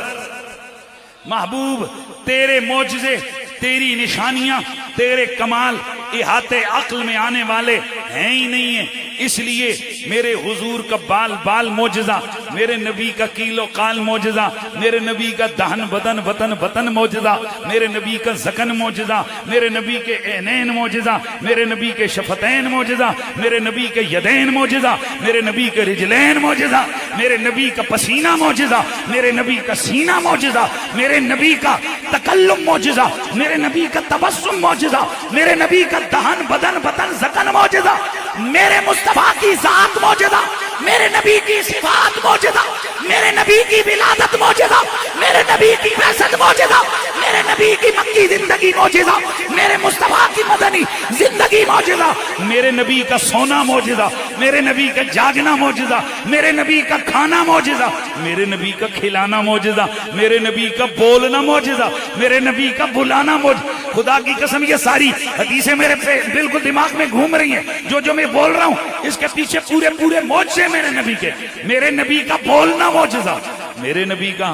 محبوب تیرے معجزے، تیری نشانیاں، تیرے کمال احاطے عقل میں آنے والے ہیں ہی نہیں ہیں. اس لیے میرے حضور کا بال بال معجزہ، میرے نبی کا کیل و قال معجزہ، میرے نبی کا دہن بدن بطن بطن معجزہ، میرے نبی کا زکن معجزہ، میرے نبی کے عینین معجزہ، میرے نبی کے شفتین معجزہ، میرے نبی کے یدین معجزہ، میرے نبی کے رجلین معجزہ، میرے نبی کا پسینہ معجزہ، میرے نبی کا سینہ معجزہ، میرے نبی کا تکلم معجزہ، میرے نبی کا تبسم معجزہ، میرے نبی کا دہن بدن بطن زکن معجزہ، میرے مصطفیٰ کی ذات معجزہ، میرے نبی کی صفات معجزہ، میرے نبی کی ولادت معجزہ، میرے نبی کی بعثت معجزہ، میرے نبی کی مکی زندگی معجزہ، میرے مصطفیٰ کی مدنی زندگی معجزہ، میرے نبی کا سونا معجزہ، میرے نبی کا جاگنا معجزہ، میرے نبی کا کھانا معجزہ، میرے نبی کا کھلانا معجزہ، میرے نبی کا بولنا معجزہ، میرے نبی کا بلانا معجزہ. خدا کی قسم یہ ساری حدیثیں میرے بالکل دماغ میں گھوم رہی ہیں. جو میں بول رہا ہوں اس کے پیچھے پورے معجزے میرے نبی کے. میرے نبی کا بولنا معجزہ، میرے نبی کا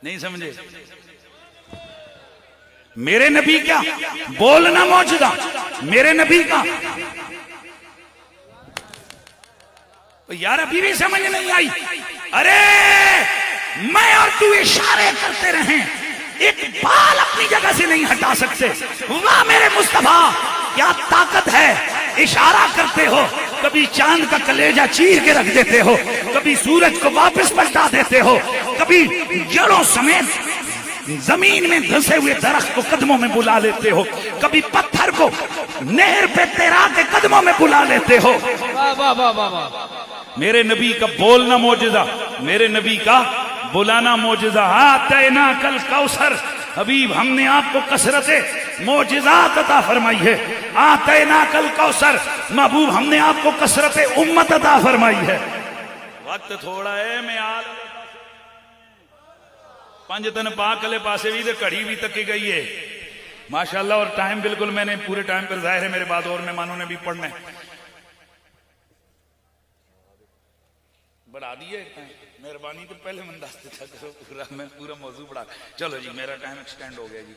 نہیں سمجھے، میرے نبی کا بولنا معجزہ، میرے نبی کا. یار ابھی بھی سمجھ نہیں آئی. ارے میں اور تو اشارے کرتے رہیں، ایک بال اپنی جگہ سے نہیں ہٹا سکتے. واہ میرے مصطفیٰ کیا طاقت ہے. اشارہ کرتے ہو، کبھی چاند کا کلیجہ چیر کے رکھ دیتے ہو، کبھی سورج کو واپس پلٹا دیتے ہو، کبھی جڑوں سمیت زمین میں دھسے ہوئے درخت کو قدموں میں بلا لیتے ہو، کبھی پتھر کو نہر پہ تیرا کے قدموں میں بلا لیتے ہو. میرے نبی کا بولنا معجزہ، میرے نبی کا بولانا معجزہ، آتینا کل کوثر، حبیب ہم نے آپ کو کثرت معجزات عطا فرمائی ہے، آتینا کل کوثر، محبوب ہم نے آپ کو کثرت امت عطا فرمائی ہے۔ وقت تھوڑا ہے، میں آل پانچ تن پاک لے پاسے بھی تے گھڑی بھی تکی گئی ہے ماشاءاللہ، اور ٹائم بالکل میں نے پورے ٹائم پر، ظاہر ہے میرے بعد اور مہمانوں نے بھی پڑھنا ہے، بڑھا دیے مہربانی تو پہلے من دس دیتا کرو پورا، میں پورا موضوع بڑھا، چلو جی میرا ٹائم ایکسٹینڈ ہو گیا جی،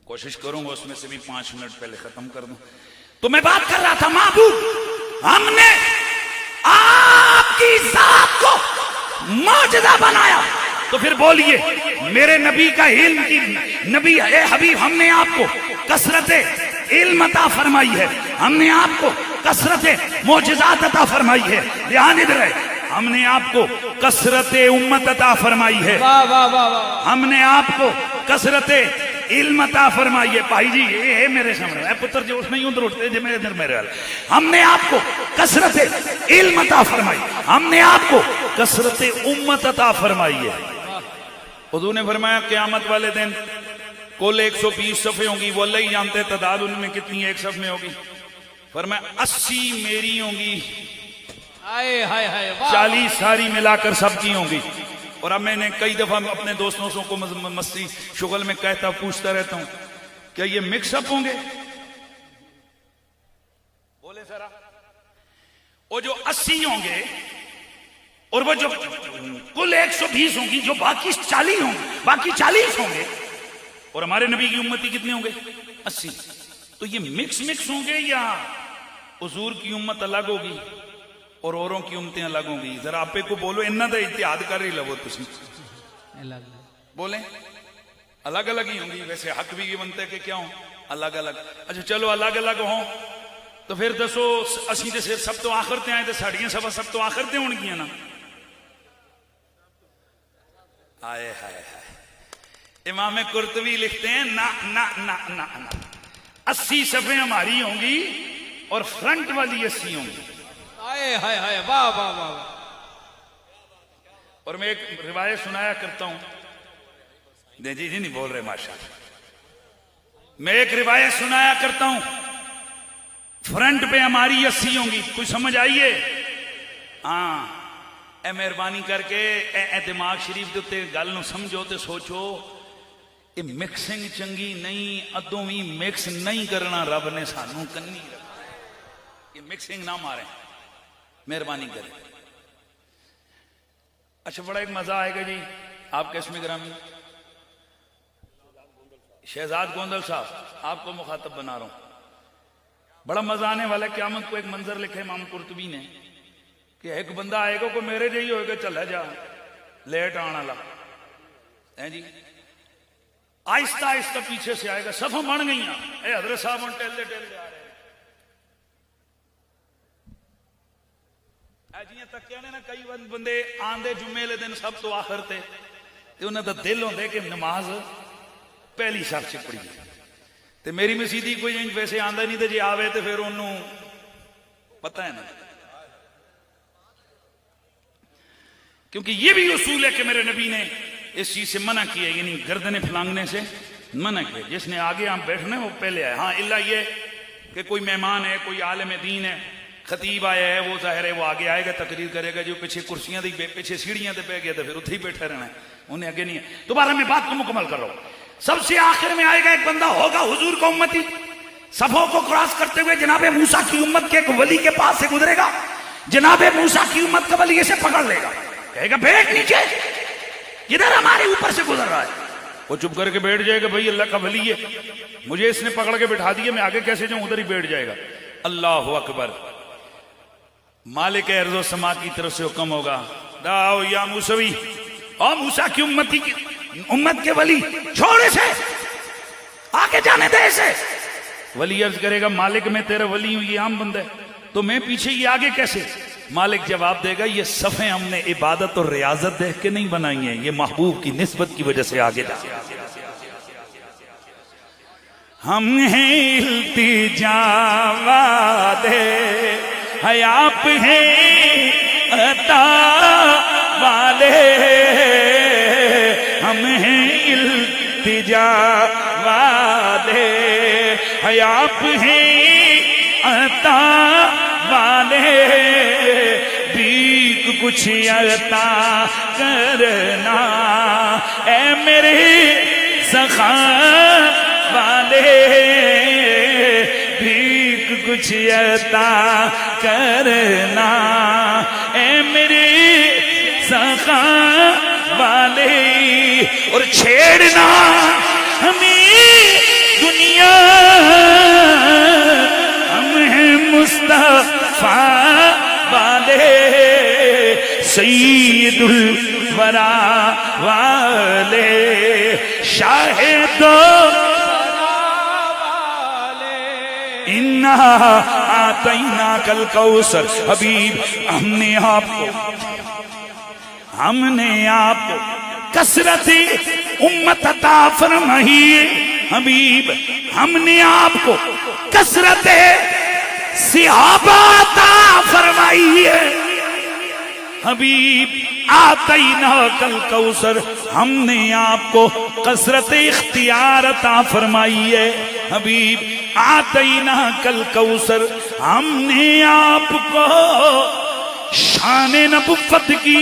کوشش کروں گا اس میں سے بھی 5 منٹ پہلے ختم کر دوں۔ تو میں بات کر رہا تھا محبوب ہم نے آپ کی ذات کو معجزہ بنایا، تو پھر بولیے میرے نبی کا علم کی نبی اے حبیب ہم نے آپ کو کثرت علم عطا فرمائی ہے، ہم نے آپ کو کثرت معجزات عطا فرمائی ہے، دھیان ادھر ہے، ہم نے آپ کو کثرت امت عطا فرمائی ہے، واہ واہ واہ واہ، ہم نے آپ کو کثرت علم عطا فرمائی ہے۔ بھائی جی یہ ہے میرے سامنے اے پتر جو اس نہیں ادھر اٹھتے جو میرے ادھر میرے حال، ہم نے آپ کو کثرت علم عطا فرمائی، ہم نے آپ کو کثرت امت عطا فرمائی ہے۔ حضور نے فرمایا قیامت والے دن کل 120 صفحے ہوں گی، وہ اللہ ہی جانتے ہیں تعداد ان میں کتنی ایک صف میں ہوگی، فرمایا 80 میری ہوں گی، ہائے ہائے ہائے، 40 ساری ملا کر سب کی ہوں گی۔ اور اب میں نے کئی دفعہ اپنے دوستوں کو مستی شغل میں کہتا پوچھتا رہتا ہوں کیا یہ مکس اپ ہوں گے؟ بولے ذرا، وہ جو 80 ہوں گے اور وہ جو کل 120 ہوں گی، جو باقی 40 ہوں گے، باقی 40 ہوں گے، اور ہمارے نبی کی امتی کتنے ہوں گے؟ 80۔ تو یہ مکس ہوں گے یا حضور کی امت الگ ہوگی اور اوروں کی امتیں الگ ہوں گی؟ ذرا آپ کو بولو، انہاں دا اتحاد کر رہی لو تسی بولیں الگ الگ ہی ہوں گی، ویسے حق بھی یہ بنتا ہے کہ کیا ہوں الگ الگ۔ اچھا چلو الگ الگ ہوں تو پھر دسو اسی تے صرف سب تو آخر تے آئے تے ساڑیاں سب تو آخر تے ہون گیاں نا؟ آئے ہائے ہائے، امام قرطبی لکھتے ہیں نا نا نا نا نا، 80 صفحیں ہماری ہوں گی اور فرنٹ والی 80 ہوں گی۔ ہائے ہائے ہائے، واہ واہ واہ۔ اور میں ایک روایت سنایا کرتا ہوں، جی نہیں بول رہے ماشاءاللہ، میں ایک روایت سنایا کرتا ہوں، فرنٹ پہ ہماری 80 ہوں گی، کوئی سمجھ آئیے؟ ہاں اے مہربانی کر کے اے دماغ شریف دے گل نو سمجھو تے سوچو، یہ مکسنگ چنگی نہیں، ادوں بھی مکس نہیں کرنا، رب نے سانو کنی رکھا، یہ مکسنگ نہ ماریں مہربانی کریں۔ اچھا بڑا ایک مزہ آئے گا جی، آپ کا اسم گرامی شہزاد گوندل صاحب، آپ کو مخاطب بنا رہا ہوں، بڑا مزہ آنے والا ہے۔ قیامت کو ایک منظر لکھے امام قرطبی نے کہ ایک بندہ آئے گا کوئی میرے جی ہوئے گا، چلا جا لیٹ آنا لا ہے جی، آہستہ آہستہ پیچھے سے آئے گا، صفوں بن گئی ہیں، اے حضرت صاحب ٹیلے ٹیلے آ رہے ہیں جی تک کہنے نا، کئی بندے آندے جمعے لے دن سب تو آخر تے انہوں دا دل ہوندے کہ نماز پہلی صف چ پڑھی تے میری مسیدی کوئی انج ویسے آندا نہیں تے جی آوے تے پھر انہوں پتہ ہے نا، کیونکہ یہ بھی اصول ہے کہ میرے نبی نے اس چیز سے منع کیا، یعنی گردنیں پھلانگنے سے منع کیا، جس نے آگے ہم بیٹھنے وہ پہلے آئے۔ ہاں اللہ یہ کہ کوئی مہمان ہے، کوئی عالم دین ہے، خطیب آیا ہے، وہ ظاہر ہے وہ آگے آئے گا تقریر کرے گا، جو پیچھے کرسیاں دی پیچھے سیڑھیاں تے پہ گیا تو پھر اتھے ہی بیٹھا رہنا ہے، انہیں آگے نہیں ہے۔ دوبارہ میں بات کو مکمل کر رہا ہوں، سب سے آخر میں آئے گا ایک بندہ ہوگا حضور کا امتی، صفوں کو کراس کرتے ہوئے جناب موسیٰ کی امت کے ایک ولی کے پاس سے گزرے گا، جناب موسیٰ کی امت کا ولی اسے پکڑ لے گا، کہے گا بیٹھ نیچے، ادھر ہمارے اوپر سے گزر رہا ہے، وہ چپ کر کے بیٹھ جائے گا، بھائی اللہ کا ولی ہے، مجھے اس نے پکڑ کے بٹھا دیا، میں آگے کیسے جاؤں، ادھر ہی بیٹھ جائے گا۔ اللہ اکبر، مالک ارض و سما کی طرف سے حکم ہوگا، داؤ یا موسوی، اور موسیٰ کی امت کے ولی چھوڑ اسے، آگے جانے دے اسے۔ ولی عرض کرے گا مالک میں تیرا ولی ہوں، یہ عام بندہ ہے تو میں پیچھے، یہ آگے کیسے؟ مالک جواب دے گا یہ صفیں ہم نے عبادت اور ریاضت دیکھ کے نہیں بنائی ہیں، یہ محبوب کی نسبت کی وجہ سے آگے جا، ہم ہیں التجا والے، ہے آپ ہیں عطا والے، والے ہم ہیں التجا والے، ہے آپ ہیں عطا والے، بھیک کچھ عطا کرنا اے میرے سخا والے، بھیک کچھ عطا کرنا اے میرے سخا والے، اور چھیڑنا ہمیں دنیا، ہم ہیں مصطفیٰ والے، سید الورا والے، شاہدو اِنَّا آتَيْنَاكَ الْكَوْثَرَ، حبیب ہم نے آپ کو کثرت امت عطا فرمائی ہے، حبیب ہم نے آپ کو کثرت صحابہ عطا فرمائی ہے، حبیب آتیناک الکوثر، ہم نے آپ کو کثرت اختیار عطا فرمائی ہے، حبیب آتیناک الکوثر، ہم نے آپ کو شان نبوت کی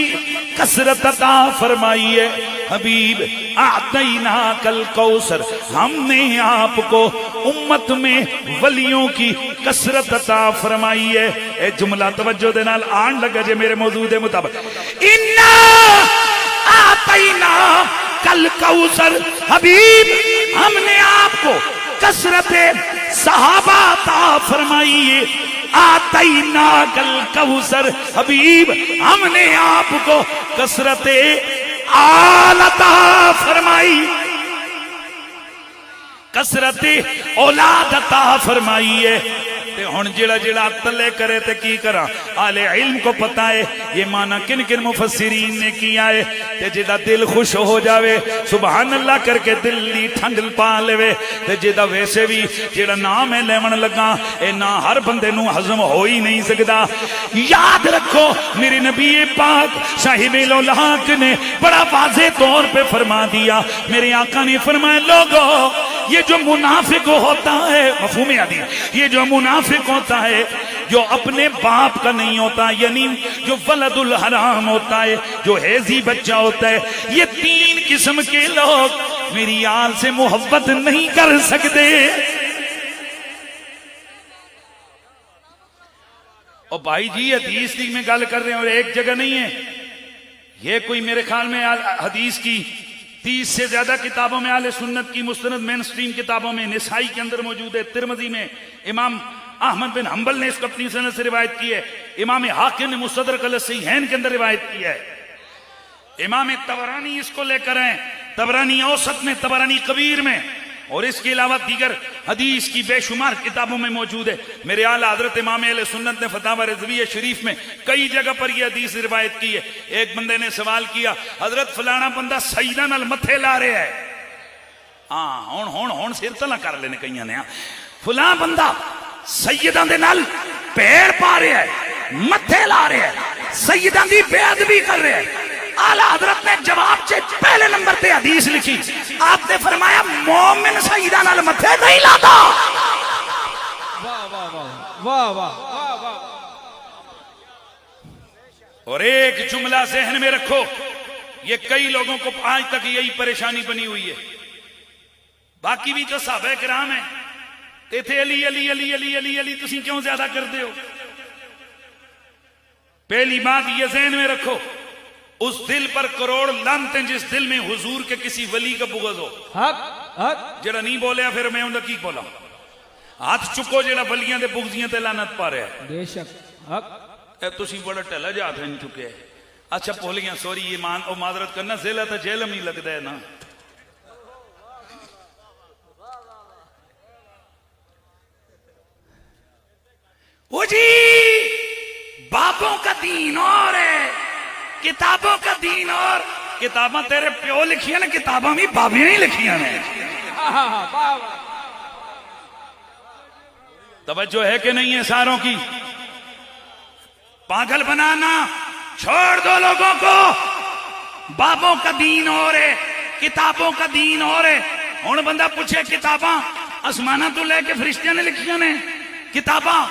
کثرت عطا فرمائی ہے، حبیب اعطیناک الکوثر، ہم نے آپ کو امت میں ولیوں کی کثرت عطا فرمائی ہے۔ اے جملہ توجہ دے نال آن لگا جے میرے موضوع دے مطابق، اِنَّا اعطیناک الکوثر، حبیب ہم نے آپ کو کثرت صحابہ عطا فرمائی ہے، آتیناک الکوثر، حبیب ہم نے آپ کو کثرت آل عطا فرمائی، کثرت اولاد عطا فرمائی ہے۔ تے ہن جڑا جڑا تلے کرے تے کی کرا، اہل علم کو پتہ ہے یہ معنی کن کن مفسرین نے کیا ہے، تے جدا دل خوش ہو جاوے سبحان اللہ کر کے دل دی ٹھنڈل پا لے، تے جدا ویسے بھی جڑا نام ہے لیون لگا اے نا ہر بندے نو ہضم ہو ہی نہیں سکدا۔ یاد رکھو میرے نبی پاک صاحب الاولاق نے بڑا واضح طور پہ فرما دیا، میرے آقا نے فرمایا لوگو یہ جو منافق ہوتا ہے، مفہوم حدیث، یہ جو منافق ہوتا ہے جو اپنے باپ کا نہیں ہوتا، یعنی جو ولد الحرام ہوتا ہے، جو ہیزی بچہ ہوتا ہے، یہ تین قسم کے لوگ میری آل سے محبت نہیں کر سکتے۔ اور بھائی جی حدیث کی میں گل کر رہے ہیں اور ایک جگہ نہیں ہے، یہ کوئی میرے خیال میں حدیث کی 30 سے زیادہ کتابوں میں، اہل سنت کی مستند مین سٹریم کتابوں میں، نسائی کے اندر موجود ہے، ترمذی میں امام احمد بن حنبل نے اس کو اپنی سند سے روایت کی ہے، امام حاکم نے مستدرک علی الصحیحین کے اندر روایت کی ہے، امام طبرانی اس کو لے کر ہیں، طبرانی اوسط میں، طبرانی کبیر میں، اور اس کے علاوہ دیگر حدیث کی بے شمار کتابوں میں موجود ہے۔ میرے اعلیٰ حضرت امام اہل سنت نے فتاوی رضویہ شریف میں کئی جگہ پر یہ حدیث روایت کی ہے۔ ایک بندے نے سوال کیا، حضرت فلانا بندہ سیدہ نال متھے لا رہے ہے، ہون سر تلا کر لینے کئیاں نے، فلاں بندہ سیدہ دے نال پیڑ پا رہے ہے، متھے لا رہے ہے، سیدہ دی بے ادبی کر رہے ہے۔ اعلیٰ حضرت نے جواب چے پہلے نمبر پہ حدیث لکھی، آپ نے فرمایا مومن سیدہ نال متھے نہیں لاتا۔ واہ واہ واہ واہ واہ۔ اور ایک جملہ ذہن میں رکھو، یہ کئی لوگوں کو آج تک یہی پریشانی بنی ہوئی ہے، باقی بھی جو صحابہ کرام ہیں تے تھے علی علی علی علی علی علی، تسی کیوں زیادہ کرتے ہو؟ پہلی بات یہ ذہن میں رکھو، اس دل پر کروڑ لعنتیں جس دل میں حضور کے کسی ولی کا بغض ہو، حق جڑا نہیں بولیا پھر میں انہوں کی بولا، ہاتھ چکو جڑا ولیاں دے بغضیاں تے لعنت پا رہا ہے۔ بے شک حق۔ اے تسی بڑا ٹھلا جا پھن چکے ہیں۔ اچھا بولیاں سوری یہ معذرت کرنا، ذیلہ تا جیلم ہی لگتا ہے نا۔ وہ جی باپوں کا دین اور ہے، کتابوں کا دین اور، کتاباں تیرے پیو لکھیاں نے، کتاباں بھی بابیاں ہی لکھیاں نے۔ توجہ ہے کہ نہیں ہے ساروں کی؟ پاگل بنانا چھوڑ دو لوگوں کو، بابوں کا دین اور ہے کتابوں کا دین اور ہے. ہن بندہ پوچھے کتاباں آسمانہ تو لے کے فرشتیاں نے لکھیاں نے, کتاباں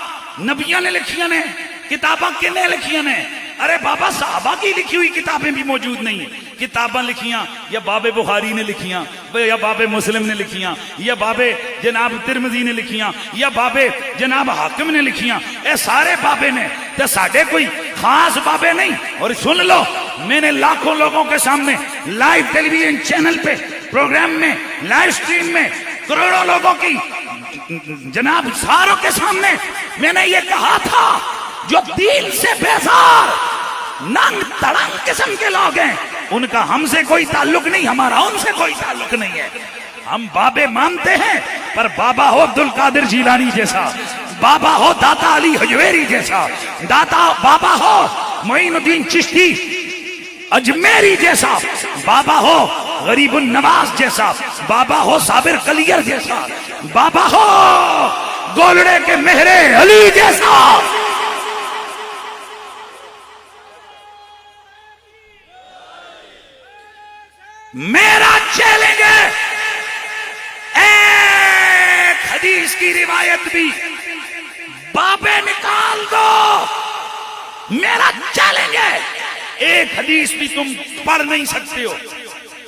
نبیاں نے لکھیاں نے, کتاباں کنے لکھیاں نے؟ ارے بابا صحابہ کی لکھی ہوئی کتابیں بھی موجود نہیں ہیں. کتاباں لکھیاں یا باب بخاری نے لکھیاں, یا باب مسلم نے لکھیاں, یا باب جناب ترمذی نے لکھیاں, یا باب جناب حاکم نے لکھیاں. اے سارے بابے نے تے ساڈے کوئی خاص بابے نہیں. اور سن لو, میں نے لاکھوں لوگوں کے سامنے لائیو ٹیلی ویژن چینل پہ پروگرام میں لائیو سٹریم میں کروڑوں لوگوں کی جناب ساروں کے سامنے میں نے یہ کہا تھا, جو دین سے بیزار ننگ تڑنگ قسم کے لوگ ہیں ان کا ہم سے کوئی تعلق نہیں, ہمارا ان سے کوئی تعلق نہیں ہے. ہم بابے مانتے ہیں پر بابا ہو عبدالقادر جیلانی جیسا, بابا ہو داتا علی حجویری جیسا, بابا ہو معین الدین چشتی اجمیری جیسا, بابا ہو غریب النواز جیسا, بابا ہو صابر کلیر جیسا, بابا ہو گولڑے کے مہرے علی جیسا. میرا چیلنج ہے, ایک حدیث کی روایت بھی بابے نکال دو. میرا چیلنج ہے, ایک حدیث بھی تم پڑھ نہیں سکتے ہو,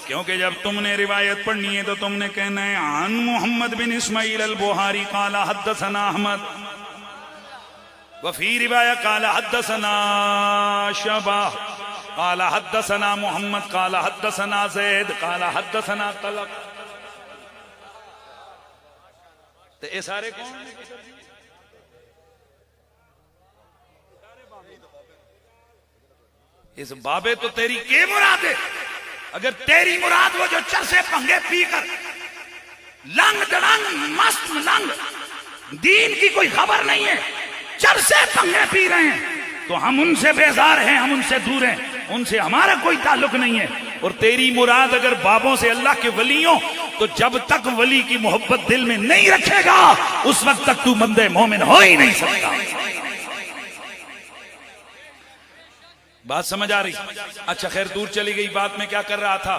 کیونکہ جب تم نے روایت پڑھنی ہے تو تم نے کہنا ہے عن محمد بن اسماعیل البخاری قال حدثنا احمد وفی روایت قال حدثنا شعبہ قال حدثنا محمد قال حدثنا زید قال حدثنا طلق. تو اے سارے کون ہیں؟ اس بابے تو تیری کیا مراد ہے؟ اگر تیری مراد وہ جو چرسے پنگے پی کر لنگ دڑنگ مست ملنگ دین کی کوئی خبر نہیں ہے چرسے پنگے پی رہے ہیں تو ہم ان سے بیزار ہیں, ہم ان سے دور ہیں, ان سے ہمارا کوئی تعلق نہیں ہے. اور تیری مراد اگر بابوں سے اللہ کے ولیوں, تو جب تک ولی کی محبت دل میں نہیں رکھے گا اس وقت تک تو بندے مومن ہو ہی نہیں سکتا. بات سمجھ آ رہی؟ اچھا خیر دور چلی گئی بات. میں کیا کر رہا تھا؟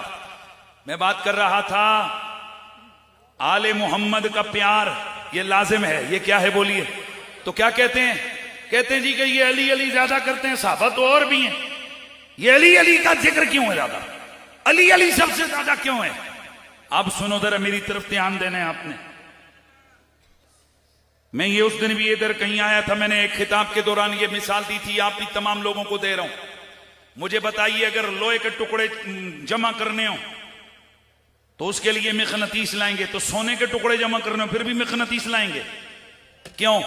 میں بات کر رہا تھا آل محمد کا پیار یہ لازم ہے. یہ کیا ہے بولیے؟ تو کیا کہتے ہیں؟ کہتے ہیں جی کہ یہ علی علی زیادہ کرتے ہیں, صحابہ تو اور بھی ہیں, یہ علی علی کا ذکر کیوں ہے زیادہ, علی علی سب سے زیادہ کیوں ہے؟ اب سنو ذرا میری طرف دھیان دینا ہے آپ نے. میں یہ اس دن بھی ادھر کہیں آیا تھا, میں نے ایک خطاب کے دوران یہ مثال دی تھی, آپ بھی تمام لوگوں کو دے رہا ہوں. مجھے بتائیے اگر لوہے کے ٹکڑے جمع کرنے ہوں تو اس کے لیے مقناطیس لائیں گے, تو سونے کے ٹکڑے جمع کرنے ہوں پھر بھی مقناطیس لائیں گے. کیوں؟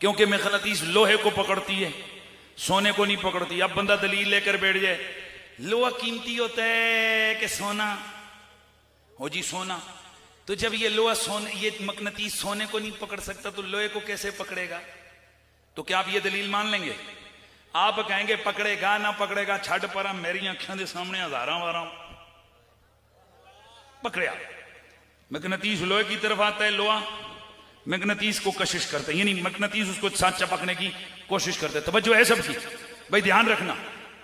کیونکہ مقناطیس لوہے کو پکڑتی ہے, سونے کو نہیں پکڑتی. اب بندہ دلیل لے کر بیٹھ جائے لوہا قیمتی ہوتا ہے کہ سونا ہو جی سونا, تو جب یہ لوہا سونے یہ مقناطیس سونے کو نہیں پکڑ سکتا تو لوہے کو کیسے پکڑے گا؟ تو کیا آپ یہ دلیل مان لیں گے؟ آپ کہیں گے پکڑے گا نہ پکڑے گا چھڈ پرا, میری آنکھوں دے سامنے ہزاراں واراں پکڑیا. مقناطیس لوہے کی طرف آتا ہے, لوہا مقناطیس کو کشش کرتا ہے, یعنی مقناطیس اس کو ساتھ چپکنے کی کوشش کرتے ہیں. توجہ ہے سب کی بھائی, دھیان رکھنا.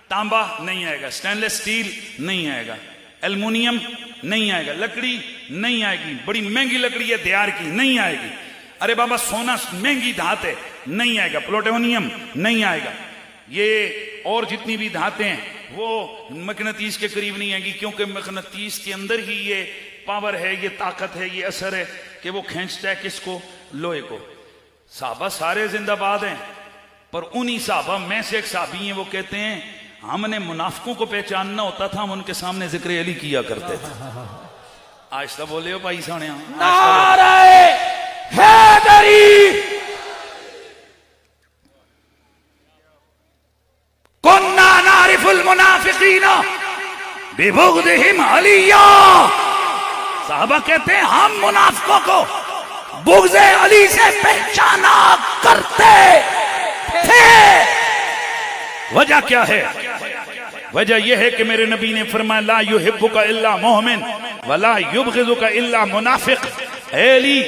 تانبا نہیں آئے گا, سٹینلیس سٹیل نہیں آئے گا, ایلومینیم نہیں آئے گا, لکڑی نہیں آئے گی, بڑی مہنگی لکڑی ہے دیار کی نہیں آئے گی. ارے بابا سونا مہنگی دھات ہے نہیں آئے گا, پلوٹونیم نہیں آئے گا. یہ اور جتنی بھی دھاتیں ہیں وہ مقناطیس کے قریب نہیں آئیں گی, کیونکہ مقناطیس کے اندر ہی یہ پاور ہے, یہ طاقت ہے, یہ اثر ہے کہ وہ کھینچتا ہے کس کو؟ لوہے کو. صحابہ سارے زندہ باد ہیں, پر انہی صحابہ میں سے ایک صحابی ہیں, وہ کہتے ہیں ہم نے منافقوں کو پہچاننا ہوتا تھا, ہم ان کے سامنے ذکر علی کیا کرتے تھے. آہستہ بولے ہو بھائی سانے, نعرہ حیدری کننا نعرف المنافقین ببغضہم علیہ. صحابہ کہتے ہیں ہم منافقوں کو بغض علی سے پہچانا کرتے تھے. وجہ کیا ہے؟ وجہ یہ ہے کہ میرے نبی نے فرمایا لا یحبک الا مومن ولا یبغضک الا منافق. اے علی,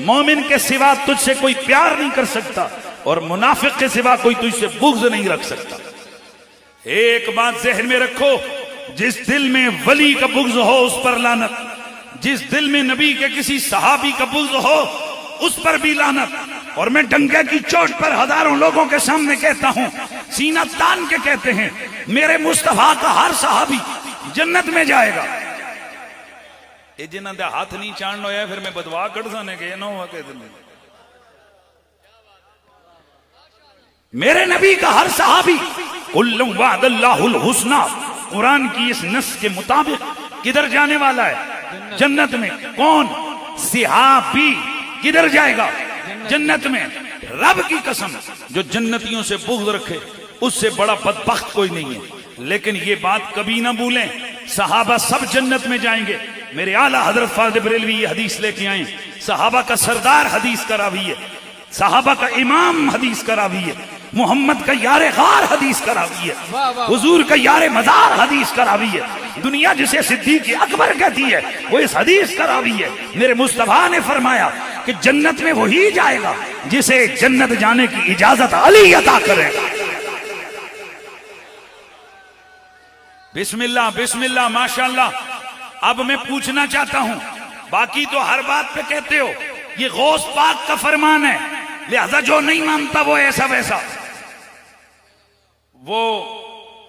مومن کے سوا تجھ سے کوئی پیار نہیں کر سکتا اور منافق کے سوا کوئی تجھ سے بغض نہیں رکھ سکتا. ایک بات ذہن میں رکھو, جس دل میں ولی کا بغض ہو اس پر لعنت، جس دل میں نبی کے کسی صحابی کا بغض ہو اس پر بھی لعنت۔ اور میں ڈنگے کی چوٹ پر ہزاروں لوگوں کے سامنے کہتا ہوں، سینہ تان کے کہتے ہیں، میرے مصطفیٰ کا ہر صحابی جنت میں جائے گا۔ یہ جنہاں دے ہاتھ نہیں چاند ہویا پھر میں بدوا کر سانے کے نہ ہوا کہتے ہیں، میرے نبی کا ہر صحابی کل وعد اللہ الحسنی، قرآن کی اس نص کے مطابق کدھر جانے والا ہے؟ جنت میں۔ کون؟ صحابی۔ کدھر جائے گا؟ جنت میں۔ رب کی قسم، جو جنتیوں سے بغض رکھے اس سے بڑا بدبخت کوئی نہیں ہے۔ لیکن یہ بات کبھی نہ بھولیں، صحابہ سب جنت میں جائیں گے۔ میرے اعلیٰ حضرت فاضل بریلوی یہ حدیث لے کے آئیں، صحابہ کا سردار حدیث کا راوی ہے، صحابہ کا امام حدیث کا راوی ہے، محمد کا یار غار حدیث کا راوی ہے، حضور کا یار مزار حدیث کا راوی ہے، دنیا جسے صدیق اکبر کہتی ہے وہ اس حدیث کا راوی ہے۔ میرے مصطفیٰ نے فرمایا کہ جنت میں وہی جائے گا جسے جنت جانے کی اجازت علی عطا کرے گا۔ بسم اللہ بسم اللہ ماشاءاللہ۔ اب میں پوچھنا چاہتا ہوں، باقی تو ہر بات پہ کہتے ہو یہ غوث پاک کا فرمان ہے، لہذا جو نہیں مانتا وہ ایسا ویسا۔ وہ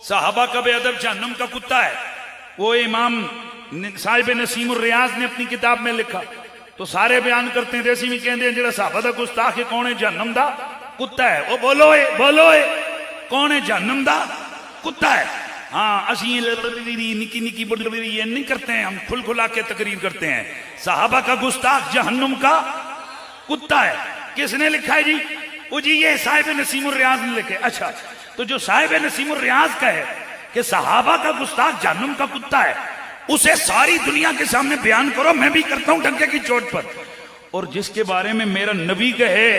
صحابہ کا بے ادب جہنم کا کتا ہے، وہ امام صاحب نسیم الریاض نے اپنی کتاب میں لکھا، تو سارے بیان کرتے ہیں جیسی بھی کہتے ہیں جڑا صحابہ دا گستاخ ہے کون ہے؟ جہنم دا کتا ہے۔ وہ بولو اے کون ہے؟ جہنم دا کتا ہے۔ ہاں اسی نکی نکی یہ نہیں کرتے ہیں، ہم کھل کھلا کے تقریر کرتے ہیں۔ صحابہ کا گستاخ جہنم کا کتا ہے۔ کس نے لکھا ہے جی؟ وہ جی یہ صاحب نسیم الریاض نے لکھے۔ اچھا، تو جو صاحب نسیم الریاض کا ہے کہ صحابہ کا گستاخ جہنم کا کتا ہے، اسے ساری دنیا کے سامنے بیان کرو، میں بھی کرتا ہوں ڈنکے کی چوٹ پر۔ اور جس کے بارے میں میرا نبی کہے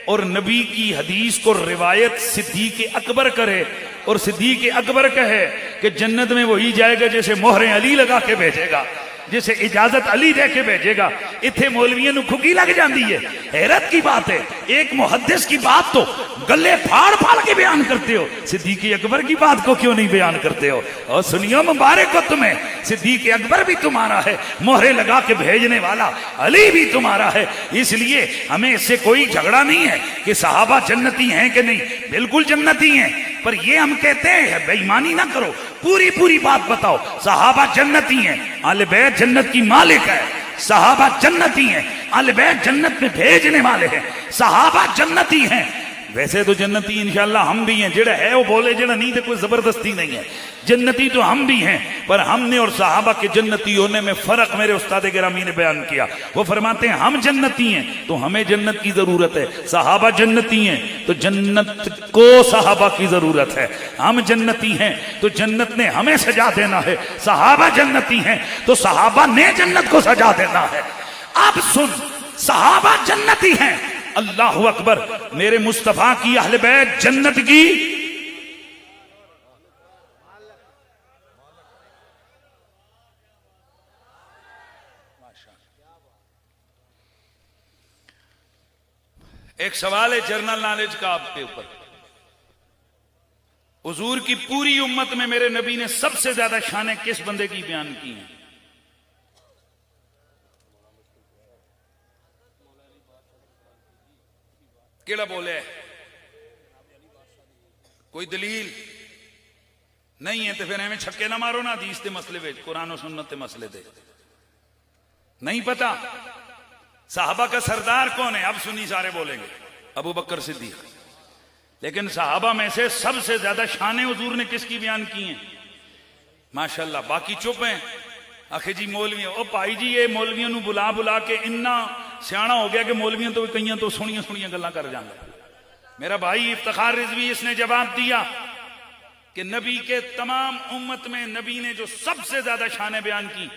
اور نبی کی حدیث کو روایت صدیق اکبر کرے اور صدیق اکبر کہے کہ جنت میں وہی جائے گا جیسے مہر علی لگا کے بھیجے گا، جسے اجازت علی دے کے بھیجے گا، اتھے مولویوں نو کھگی لگ جاندی ہے۔ حیرت کی بات ہے، ایک محدث کی بات تو گلے پھاڑ پھاڑ کے بیان کرتے ہو، صدیق اکبر کی بات کو کیوں نہیں بیان کرتے ہو؟ اور سنیو مبارک ہو تمہیں، صدیق اکبر بھی تمہارا ہے، مہرے لگا کے بھیجنے والا علی بھی تمہارا ہے۔ اس لیے ہمیں اس سے کوئی جھگڑا نہیں ہے کہ صحابہ جنتی ہیں کہ نہیں، بالکل جنتی ہیں، پر یہ ہم کہتے ہیں بے ایمانی نہ کرو، پوری بات بتاؤ۔ صحابہ جنتی ہیں، اہل بیت جنت کی مالک ہے، صحابہ جنتی ہیں، اہل بیت جنت میں بھیجنے والے ہیں، صحابہ جنتی ہیں۔ ویسے تو جنتی انشاءاللہ ہم بھی ہیں، جڑا ہے وہ بولے، جڑا نہیں تو کوئی زبردستی نہیں ہے، جنتی تو ہم بھی ہیں، پر ہم نے اور صحابہ کے جنتی ہونے میں فرق میرے استاد گرامی نے بیان کیا۔ وہ فرماتے ہیں ہم جنتی ہیں تو ہمیں جنت کی ضرورت ہے، صحابہ جنتی ہیں تو جنت کو صحابہ کی ضرورت ہے، ہم جنتی ہیں تو جنت نے ہمیں سجا دینا ہے، صحابہ جنتی ہیں تو صحابہ نے جنت کو سجا دینا ہے۔ اب سن، صحابہ جنتی ہیں، اللہ اکبر، میرے مصطفیٰ کی اہل بیت جنت کی ایک سوال ہے جرنل نالج کا آپ کے اوپر۔ حضور کی پوری امت میں میرے نبی نے سب سے زیادہ شانیں کس بندے کی بیان کی ہیں؟ کیڑا بولے؟ کوئی دلیل نہیں ہے تو پھر ہمیں چھکے نہ مارو نا، حدیث دے مسئلے وچ، قرآن و سنت دے مسئلے دے نہیں پتا۔ صحابہ کا سردار کون ہے؟ اب سنی سارے بولیں گے ابو بکر صدیق، لیکن صحابہ میں سے سب سے زیادہ شانیں حضور نے کس کی بیان کی ہیں؟ ماشاءاللہ، باقی چپ ہیں۔ آخر جی مولویوں، او بھائی جی یہ مولویوں نو بلا کے اتنا سیانا ہو گیا کہ مولویوں تو کئیاں تو سنیاں گلاں کر جاندے۔ میرا بھائی افتخار رضوی اس نے جواب دیا کہ نبی کے تمام امت میں نبی نے جو سب سے زیادہ شانیں بیان کی،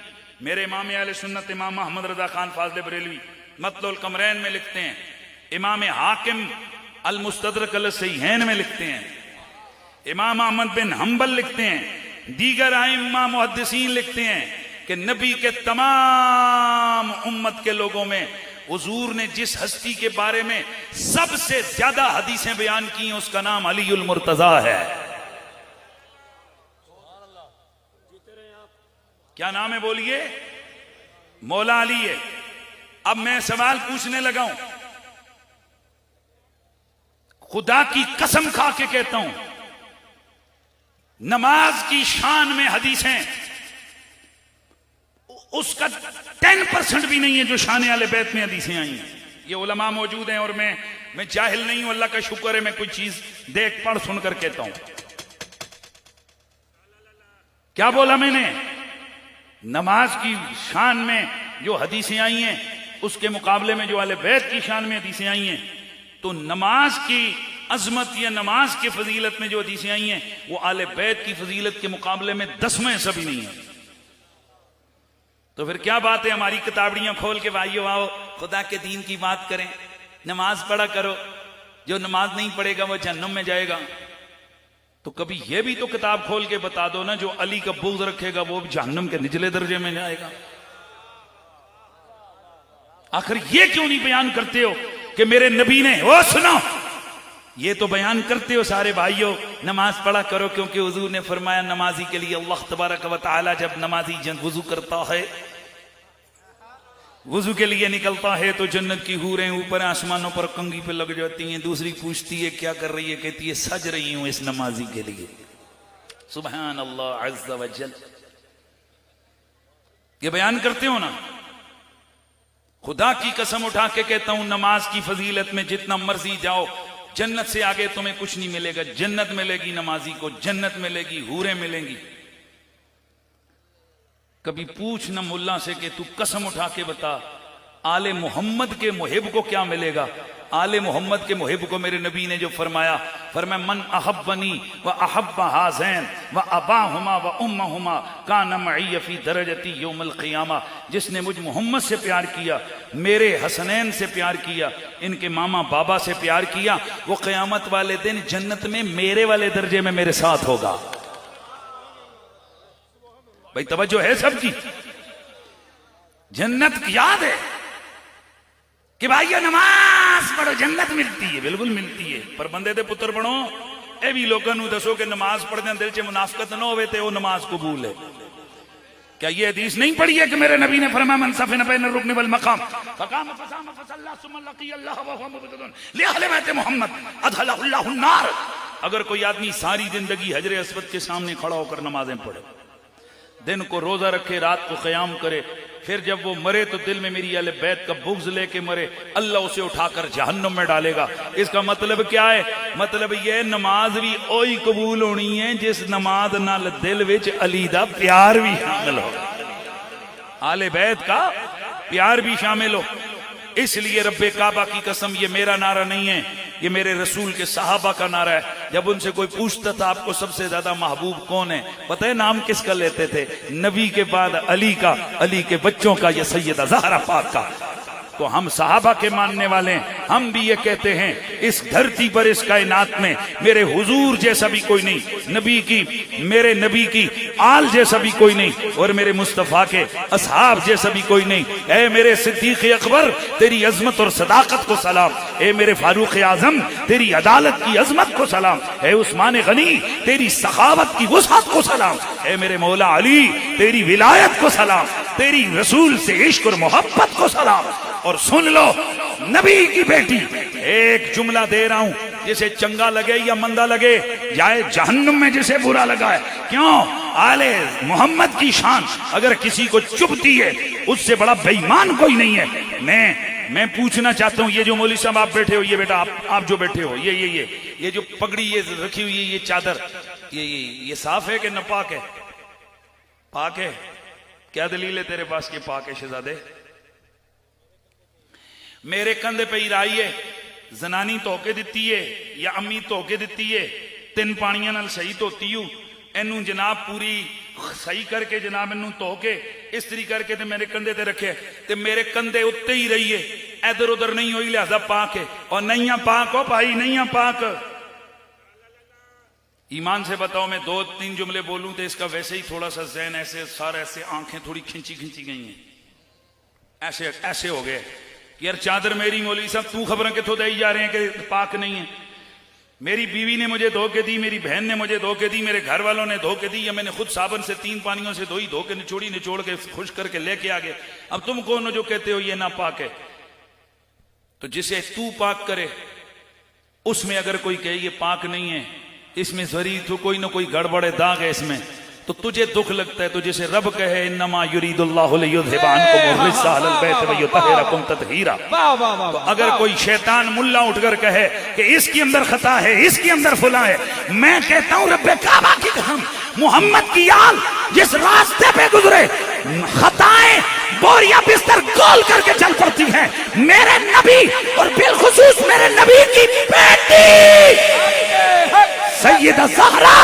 میرے امام اہل سنت امام محمد رضا خان فاضل بریلوی مطلع القمرین میں لکھتے ہیں، امام حاکم المستدرک الصحیحین میں لکھتے ہیں، امام احمد بن حنبل لکھتے ہیں، دیگر ائمہ محدثین لکھتے ہیں کہ نبی کے تمام امت کے لوگوں میں حضور نے جس ہستی کے بارے میں سب سے زیادہ حدیثیں بیان کی ہیں اس کا نام علی المرتضیٰ ہے۔ کیا نام ہے بولیے؟ مولا علی ہے۔ اب میں سوال پوچھنے لگا ہوں، خدا کی قسم کھا کے کہتا ہوں، نماز کی شان میں حدیثیں اس کا 10% بھی نہیں ہے جو شان اہل بیت میں حدیثیں آئی ہیں۔ یہ علماء موجود ہیں اور میں جاہل نہیں ہوں، اللہ کا شکر ہے، میں کوئی چیز دیکھ پڑھ سن کر کہتا ہوں۔ کیا بولا میں نے؟ نماز کی شان میں جو حدیثیں آئی ہیں اس کے مقابلے میں جو اہل بیت کی شان میں حدیثیں آئی ہیں، تو نماز کی عظمت یا نماز کی فضیلت میں جو حدیثیں آئی ہیں وہ اہل بیت کی فضیلت کے مقابلے میں 10واں حصہ بھی نہیں ہے۔ تو پھر کیا بات ہے ہماری کتابڑیاں کھول کے بھائیو آؤ خدا کے دین کی بات کریں، نماز پڑھا کرو، جو نماز نہیں پڑھے گا وہ جہنم میں جائے گا۔ تو کبھی یہ بھی تو کتاب کھول کے بتا دو نا، جو علی کا بغض رکھے گا وہ جہنم کے نچلے درجے میں جائے گا۔ آخر یہ کیوں نہیں بیان کرتے ہو کہ میرے نبی نے، او سنو، یہ تو بیان کرتے ہو سارے بھائیوں، نماز پڑھا کرو، کیونکہ حضور نے فرمایا نمازی کے لیے اللہ تبارک و تعالی جب نمازی وضو کرتا ہے، وضو کے لیے نکلتا ہے تو جنت کی حوریں اوپر آسمانوں پر کنگھی پہ لگ جاتی ہیں، دوسری پوچھتی ہے کیا کر رہی ہے، کہتی ہے سج رہی ہوں اس نمازی کے لیے۔ سبحان اللہ عز و جل، یہ بیان کرتے ہو نا۔ خدا کی قسم اٹھا کے کہتا ہوں، نماز کی فضیلت میں جتنا مرضی جاؤ، جنت سے آگے تمہیں کچھ نہیں ملے گا۔ جنت ملے گی نمازی کو، جنت ملے گی، حوریں ملیں گی۔ کبھی پوچھ نہ ملا سے کہ تو قسم اٹھا کے بتا آل محمد کے محب کو کیا ملے گا۔ آل محمد کے محب کو میرے نبی نے جو فرمایا من احبنی و احب ہذین و اباہما و امہما کان معی فی درجتی یوم القیامہ، جس نے مجھ محمد سے پیار کیا، میرے حسنین سے پیار کیا، ان کے ماما بابا سے پیار کیا، وہ قیامت والے دن جنت میں میرے والے درجے میں میرے ساتھ ہوگا۔ بھائی توجہ ہے سب کی؟ جنت یاد ہے کہ بھائیو نماز پڑھو جنت ملتی ہے، بالکل ملتی ہے، پر بندے دے پتر بنو اے بھی لوگوں نو دسو کہ نماز پڑھنے دل چ منافقت نہ ہوئے تے وہ نماز قبول ہے۔ کیا یہ حدیث نہیں پڑھی ہے کہ میرے نبی نے فرمایا من صفن بین الرکن والمقام فقام فصام فصلى ثم لقي الله وهو مبتغ لاهل بیت محمد ادخله الله النار۔ اگر کوئی آدمی ساری زندگی حجر اسود کے سامنے کھڑا ہو کر نمازیں پڑھے، دن کو روزہ رکھے، رات کو قیام کرے، پھر جب وہ مرے تو دل میں میری اہل بیت کا بغض لے کے مرے، اللہ اسے اٹھا کر جہنم میں ڈالے گا۔ اس کا مطلب کیا ہے؟ مطلب یہ نماز بھی اوہی قبول ہونی ہے جس نماز نال دل وچ علی دا پیار بھی شامل ہو، اہل بیت کا پیار بھی شامل ہو۔ اس لیے رب کعبہ کی قسم، یہ میرا نعرہ نہیں ہے، یہ میرے رسول کے صحابہ کا نعرہ ہے۔ جب ان سے کوئی پوچھتا تھا آپ کو سب سے زیادہ محبوب کون ہے، پتہ ہے نام کس کا لیتے تھے؟ نبی کے بعد علی کا، علی کے بچوں کا، یا سیدہ زہرا پاک کا۔ تو ہم صحابہ کے ماننے والے ہیں، ہم بھی یہ کہتے ہیں اس دھرتی پر، اس کائنات میں میرے حضور جیسا بھی کوئی نہیں، نبی کی، میرے نبی کی آل جیسا بھی کوئی نہیں، اور میرے مصطفیٰ کے اصحاب جیسا بھی کوئی نہیں۔ اے میرے صدیق اکبر تیری عظمت اور صداقت کو سلام، اے میرے فاروق اعظم تیری عدالت کی عظمت کو سلام، اے عثمان غنی تیری سخاوت کی وسعت کو سلام، اے میرے مولا علی تیری ولایت کو سلام، تیری رسول سے عشق اور محبت کو سلام۔ اور سن لو نبی کی بیٹی، ایک جملہ دے رہا ہوں، جسے چنگا لگے یا مندہ لگے، جائے جہنم میں جسے برا لگا ہے۔ کیوں؟ آل محمد کی شان اگر کسی کو چبھتی ہے اس سے بڑا بے ایمان کوئی نہیں ہے۔ میں پوچھنا چاہتا ہوں، یہ جو مولوی صاحب آپ بیٹھے ہو، یہ بیٹا آپ جو بیٹھے ہو، یہ جو پگڑی یہ رکھی ہوئی ہے، یہ چادر، یہ صاف ہے کہ ناپاک ہے؟ پاک ہے؟ کیا دلیل ہے تیرے پاس کہ پاک ہے شہزادے؟ میرے کندھے پہ ہی ہے، زنانی دھو کے دیتی ہے یا امی دھو کے دیتی ہے، 3 پانیاں نال صحیح دھوتی ہوں، اینوں جناب پوری صحیح کر کے جناب اینوں دھو کے استری کر کے تے میرے کندھے تے رکھے، تے میرے کندھے اتے ہی رہی ہے، ادھر ادھر نہیں ہوئی، لہذا پاک ہے۔ اور نہیں پاک ہو بھائی، نہیں پاک۔ ایمان سے بتاؤ، میں 2-3 جملے بولوں تو اس کا ویسے ہی تھوڑا سا ذہن ایسے، سارے ایسے، آنکھیں تھوڑی کھنچی گئی ہیں، ایسے ہو گئے۔ یار چادر میری، مولوی صاحب تو خبریں کتوں دے جا رہے ہیں کہ پاک نہیں ہے؟ میری بیوی نے مجھے دھوکے دی، میری بہن نے مجھے دھوکے دی، میرے گھر والوں نے دھوکے دی، یا میں نے خود صابن سے 3 پانیوں سے دھوئی، دھو کے نچوڑ کے خشک کر کے لے کے آگے، اب تم کون ہو جو کہتے ہو یہ ناپاک ہے؟ تو جسے تو پاک کرے اس میں اگر کوئی کہے یہ پاک نہیں ہے، اس میں ضروری تو کوئی نہ کوئی گڑبڑ داغ ہے اس میں، تو تجھے دکھ لگتا ہے، تو جسے رب کہے انما یرید اللہ لیذھب عنکم الرجس اہل البیت ویطہرکم تطہیرا، تو اگر کوئی شیطان ملا اٹھ کر کہے کہ اس کے اندر خطا ہے، اس کے اندر فلاں ہے، میں کہتا ہوں رب کعبہ کی قسم، محمد کی آل جس راستے پہ گزرے خطائیں بوریا بستر گول کر کے چل پڑتی ہیں، میرے نبی اور بالخصوص میرے نبی کی بیٹی سیدہ زہرا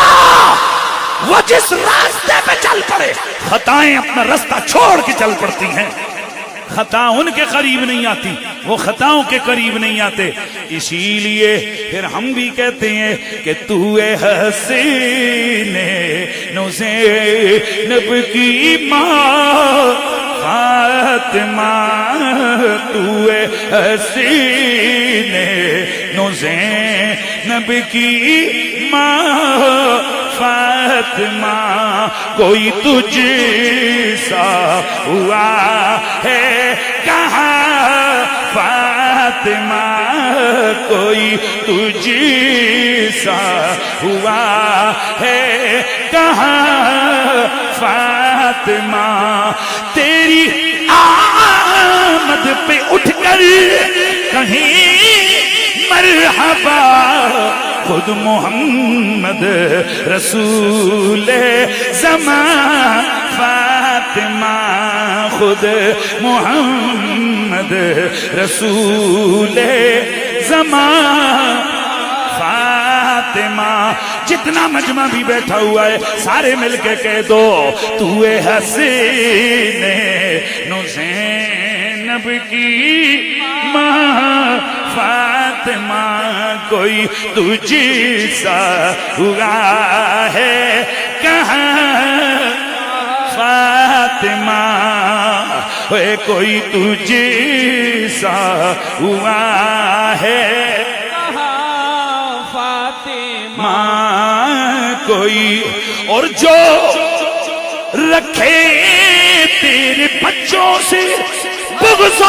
وہ جس راستے پہ چل پڑے خطائیں اپنا راستہ چھوڑ کے چل پڑتی ہیں، خطا ان کے قریب نہیں آتی، وہ خطاؤں کے قریب نہیں آتے، اسی لیے پھر ہم بھی کہتے ہیں کہ تو اے حسین زینب کی ماں فاطمہ، تو اے حسین زینب کی ماں فاطمہ، کوئی تجھ سا ہوا ہے کہاں فاطمہ، کوئی تجھ سا ہوا ہے کہاں فاطمہ، تیری آمد پہ اٹھ کر کہیں مرحبا خود محمد رسول زمان فاطمہ، خود محمد رسول زمان فاطمہ، جتنا مجمع بھی بیٹھا ہوا ہے سارے مل کے کہہ دو تو اے حسین زینب کی ماں فاطمہ، کوئی تجھ سا ہوا ہے کہاں فاطمہ، کوئی تجھ سا ہوا ہے کہاں فاطمہ، کوئی اور جو رکھے تیرے بچوں سے بغض و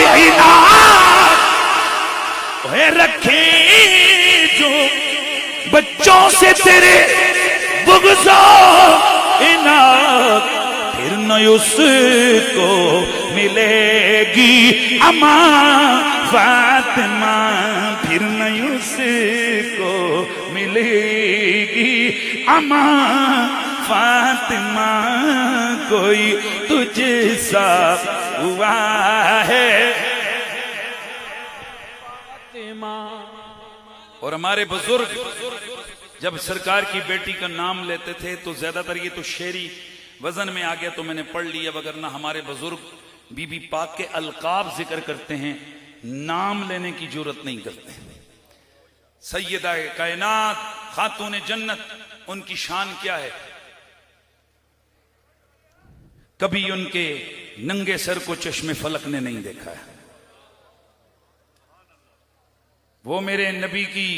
عناد، رکھے جو بچوں سے تیرے بغض و عناد، پھر نہ اس کو ملے گی امان فاطمہ، پھر نہ اس کو ملے گی امان فاطمہ، کوئی تجھ سا ہوا ہے۔ اور ہمارے بزرگ جب سرکار کی بیٹی کا نام لیتے تھے تو زیادہ تر یہ تو شعری وزن میں آ گیا تو میں نے پڑھ لیا، وگرنہ ہمارے بزرگ بی بی پاک کے القاب ذکر کرتے ہیں، نام لینے کی جرت نہیں کرتے۔ سیدہ کائنات خاتون جنت، ان کی شان کیا ہے؟ کبھی ان کے ننگے سر کو چشم فلک نے نہیں دیکھا ہے۔ وہ میرے نبی کی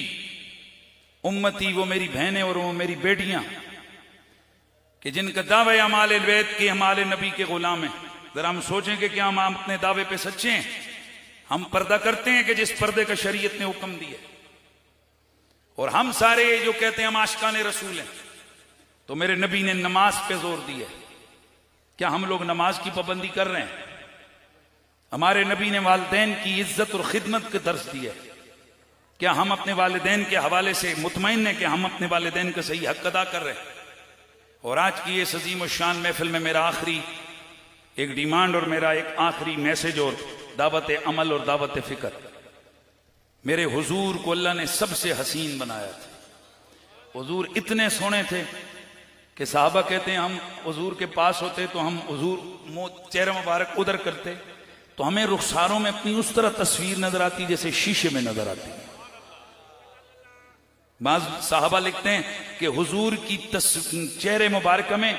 امتی، وہ میری بہنیں اور وہ میری بیٹیاں کہ جن کا دعوی اعمال البیت کے اعمال نبی کے غلام ہیں، ذرا ہم سوچیں کہ کیا ہم اپنے دعوے پہ سچے ہیں؟ ہم پردہ کرتے ہیں کہ جس پردے کا شریعت نے حکم دیا، اور ہم سارے جو کہتے ہیں ہم عاشقان رسول ہیں، تو میرے نبی نے نماز پہ زور دیا، کیا ہم لوگ نماز کی پابندی کر رہے ہیں؟ ہمارے نبی نے والدین کی عزت اور خدمت کا درس دیا، کیا ہم اپنے والدین کے حوالے سے مطمئن ہیں کہ ہم اپنے والدین کا صحیح حق ادا کر رہے ہیں؟ اور آج کی یہ عظیم الشان محفل میں میرا آخری ایک ڈیمانڈ اور میرا ایک آخری میسج اور دعوت عمل اور دعوت فکر، میرے حضور کو اللہ نے سب سے حسین بنایا تھا۔ حضور اتنے سونے تھے کہ صحابہ کہتے ہیں ہم حضور کے پاس ہوتے تو ہم حضور چہرہ مبارک ادھر کرتے تو ہمیں رخساروں میں اپنی اس طرح تصویر نظر آتی جیسے شیشے میں نظر آتی۔ بعض صحابہ لکھتے ہیں کہ حضور کی چہرے مبارکہ میں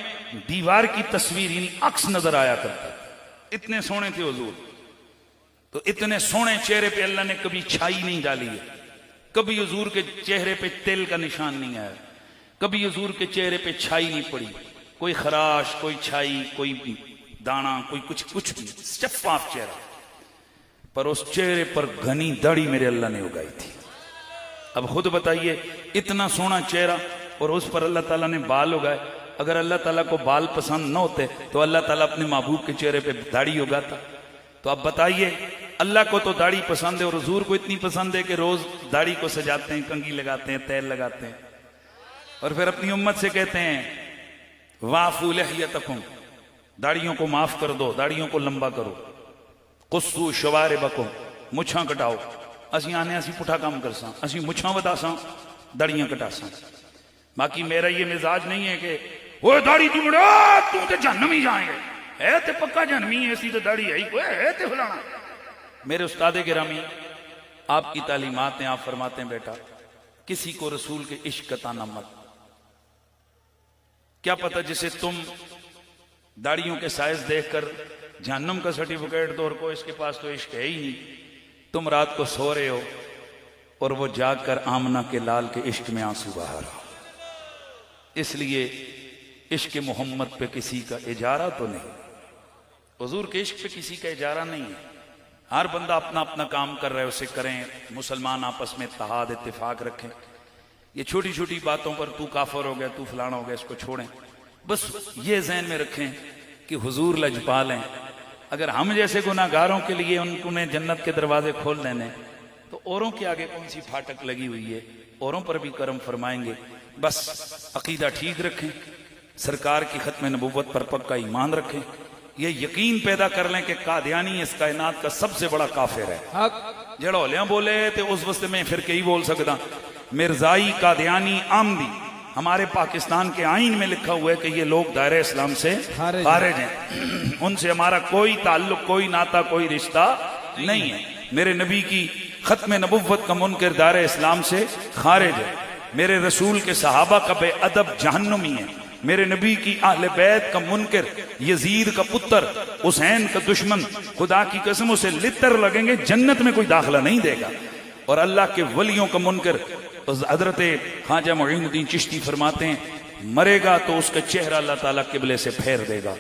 دیوار کی تصویر یعنی عکس نظر آیا کرتا، اتنے سونے تھے حضور۔ تو اتنے سونے چہرے پہ اللہ نے کبھی چھائی نہیں ڈالی ہے، کبھی حضور کے چہرے پہ تیل کا نشان نہیں آیا، کبھی حضور کے چہرے پہ چھائی نہیں پڑی، کوئی خراش، کوئی چھائی، کوئی دانا، کوئی کچھ بھی، شفاف چہرہ. پر اس چہرے پر گھنی داڑھی میرے اللہ نے اگائی تھی. اب خود بتائیے، اتنا سونا چہرہ اور اس پر اللہ تعالیٰ نے بال اگائے. اگر اللہ تعالیٰ کو بال پسند نہ ہوتے تو اللہ تعالیٰ اپنے محبوب کے چہرے پہ داڑھی اگاتا. تو اب بتائیے، اللہ کو تو داڑھی پسند ہے اور حضور کو اتنی پسند ہے کہ روز داڑھی کو سجاتے ہیں، کنگھی لگاتے ہیں، تیل لگاتے ہیں، اور پھر اپنی امت سے کہتے ہیں وَاعْفُوا لِحْيَتَكُمْ، داڑھیوں کو معاف کر دو، داڑھیوں کو لمبا کرو. قُصُّوا شَوَارِبَكُمْ، مچھاں کٹاؤ. اسی آنے اسی پٹھا کام کرساں، اسی مچھاں وداساں، داڑھیاں کٹاساں. باقی میرا یہ مزاج نہیں ہے کہ وہ داڑھی تو مڑا تو تے جہنم ہی جائیں گے، ہے تے پکا جہنمی ہے، اسی تے داڑھی ہے ہی کوئی ہے تے فلانا. میرے استاد گرامی، آپ کی تعلیمات ہیں، آپ فرماتے ہیں بیٹا کسی کو رسول کے عشق کا تانا مت. کیا پتہ جسے تم داڑھیوں کے سائز دیکھ کر جہنم کا سرٹیفکیٹ دو اور کو اس کے پاس تو عشق ہے ہی نہیں. تم رات کو سو رہے ہو اور وہ جاگ کر آمنہ کے لال کے عشق میں آنسو بہا رہا. اس لیے عشق محمد پہ کسی کا اجارہ تو نہیں، حضور کے عشق پہ کسی کا اجارہ نہیں ہے. ہر بندہ اپنا اپنا کام کر رہے اسے کریں. مسلمان آپس میں اتحاد اتفاق رکھیں. یہ چھوٹی چھوٹی باتوں پر تو کافر ہو گیا، تو فلانا ہو گیا، اس کو چھوڑیں. بس یہ ذہن میں رکھیں کہ حضور لجپال ہیں. اگر ہم جیسے گناہگاروں کے لیے ان نے جنت کے دروازے کھول دینے تو اوروں کے آگے کون سی پھاٹک لگی ہوئی ہے؟ اوروں پر بھی کرم فرمائیں گے. بس عقیدہ ٹھیک رکھیں، سرکار کی ختم نبوت پر پکا ایمان رکھیں. یہ یقین پیدا کر لیں کہ قادیانی اس کائنات کا سب سے بڑا کافر ہے. جڑا ہولیاں بولے تے اس وقت میں پھر کئی بول سکتا. مرزائی، قادیانی، آمدی، ہمارے پاکستان کے آئین میں لکھا ہوا ہے کہ یہ لوگ دائرہ اسلام سے خارج ہیں. ان سے ہمارا کوئی تعلق، کوئی ناتا، کوئی رشتہ نہیں ہے. میرے نبی کی ختم نبوت کا منکر دائرہ اسلام سے خارج ہے. میرے رسول کے صحابہ کا بے ادب جہنمی ہے. میرے نبی کی اہل بیت کا منکر، یزید کا پتر، حسین کا دشمن، خدا کی قسم اسے لتر لگیں گے، جنت میں کوئی داخلہ نہیں دے گا. اور اللہ کے ولیوں کا منکر حضرت خواجہ معین الدین چشتی فرماتے ہیں مرے گا تو اس کا چہرہ اللہ تعالیٰ قبلے سے پھیر دے گا.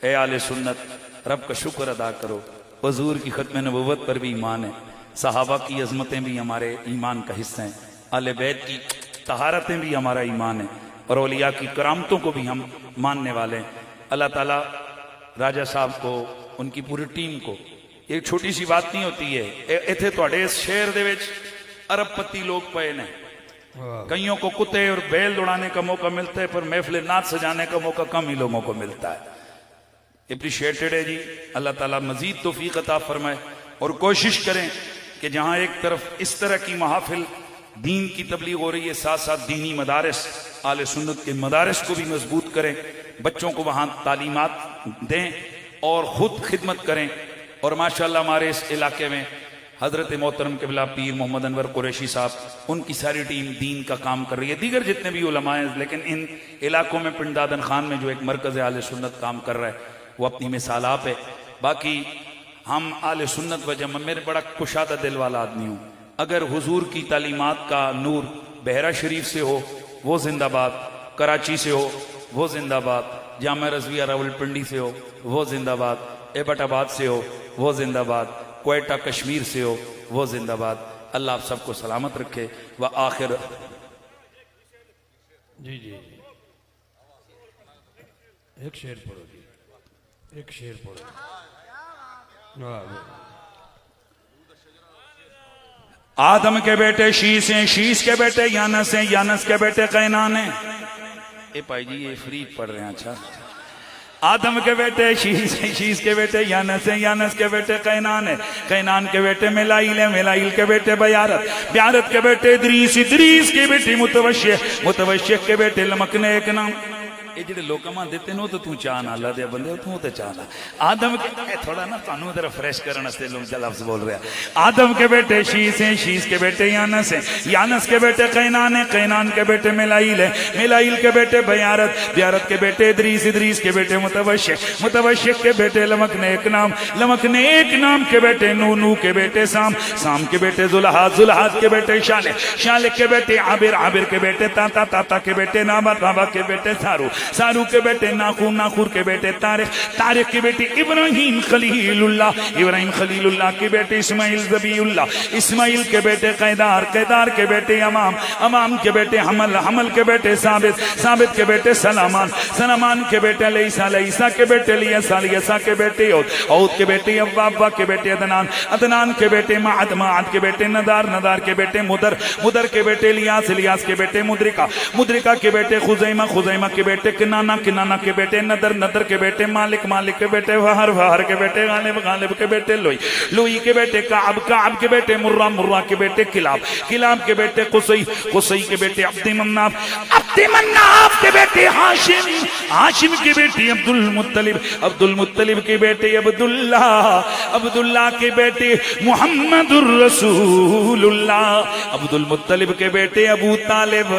اے آل سنت، رب کا شکر ادا کرو. حضور کی ختم نبوت پر بھی ایمان ہے، صحابہ کی عظمتیں بھی ہمارے ایمان کا حصہ ہیں، اہل بیت کی طہارتیں بھی ہمارا ایمان ہے، اور اولیاء کی کرامتوں کو بھی ہم ماننے والے ہیں. اللہ تعالیٰ راجہ صاحب کو، ان کی پوری ٹیم کو، یہ چھوٹی سی بات نہیں ہوتی ہے. ایتھے تواڈے اس شہر دے وچ ارب پتی لوگ پے نے، کئیوں کو کتے اور بیل دوڑانے کا موقع ملتا ہے، پر محفل نعت سجانے کا موقع کم ہی لوگوں کو ملتا ہے. اپریشیٹڈ ہے جی. اللہ تعالیٰ مزید توفیق عطا فرمائے. اور کوشش کریں کہ جہاں ایک طرف اس طرح کی محافل دین کی تبلیغ ہو رہی ہے، ساتھ ساتھ دینی مدارس، آل سنت کے مدارس کو بھی مضبوط کریں، بچوں کو وہاں تعلیمات دیں اور خود خدمت کریں. اور ماشاءاللہ ہمارے اس علاقے میں حضرت محترم قبلہ پیر محمد انور قریشی صاحب، ان کی ساری ٹیم دین کا کام کر رہی ہے، دیگر جتنے بھی علماء ہیں، لیکن ان علاقوں میں پنڈ دادن خان میں جو ایک مرکز آل سنت کام کر رہا ہے وہ اپنی مثال آپ ہے. باقی ہم آل سنت و جمع، میرے بڑا کشادہ دل والا آدمی ہوں. اگر حضور کی تعلیمات کا نور بحیرہ شریف سے ہو وہ زندہ باد، کراچی سے ہو وہ زندہ باد، جامعہ رضویہ راولپنڈی سے ہو وہ زندہ باد، ایبٹ آباد سے ہو وہ زندہ باد، کوئٹہ کشمیر سے ہو وہ زندہ باد. اللہ آپ سب کو سلامت رکھے. وآخر جی جی ایک شعر پڑھو جی، ایک شعر پڑھو. آدم کے بیٹے شیس ہیں، شیس کے بیٹے یانس ہیں، یانس کے بیٹے قینان ہیں. اے بھائی جی یہ فری پڑھ رہے ہیں. اچھا، آدم کے بیٹے شیس ہیں، شیس کے بیٹے یانس ہیں، یانس کے بیٹے قینان ہیں، قینان کے بیٹے میلائیل ہیں، میلائیل کے بیٹے بیارت، بیارت کے بیٹے ادریس، ادریس کے بیٹے متوشح، متوشح کے بیٹے لمکنے ایک نام. یہ جڑے لوگ مان دیتے نو تو چاہ نہ اللہ دے بندے تو تے چاہ نہ آدم کے تھوڑا نا تانوں ذرا فریش کرن واسطے لوگ لفظ بول رہا آدم کے بیٹے شیس ہیں شیس کے بیٹے یانس ہیں یانس کے بیٹے قینان ہیں قینان کے بیٹے ملائیل ہیں ملائیل کے بیٹے بیارت بیارت کے بیٹے ادریس ادریس کے بیٹے متوشق متوشق کے بیٹے لمک نے ایک نام کے بیٹے نو کے بیٹے سام کے بیٹے زلحات زلحات کے بیٹے شالق کے بیٹے عابر کے بیٹے تاتا کے بیٹے نابا کے بیٹے سارو کے بیٹے ناخور کے بیٹے طارق کے بیٹے ابراہیم خلیل اللہ کے بیٹے اسماعیل ذبی اللہ اسماعیل کے بیٹے قیدار کے بیٹے امام کے بیٹے حمل کے بیٹے ثابت کے بیٹے سلامان کے بیٹے لیسا کے بیٹے لیسا کے بیٹے عود کے بیٹے ابا کے بیٹے عدنان کے بیٹے معد کے بیٹے ندار کے بیٹے مدر کے بیٹے لیاس کے بیٹے مدرکہ کے بیٹے خزیمہ کے بیٹے کنانا کے بیٹے ندر کے بیٹے مالک کے بیٹے وہر کے بیٹے غالب کے بیٹے لوئی کے بیٹے کعب کے بیٹے مرہ کے بیٹے کلاب کے بیٹے قصی کے بیٹے عبد مناف کے بیٹے ہاشم کے بیٹے عبد المطلب کے بیٹے عبداللہ کے بیٹے محمد الرسول اللہ عبد المطلب کے بیٹے ابو طالب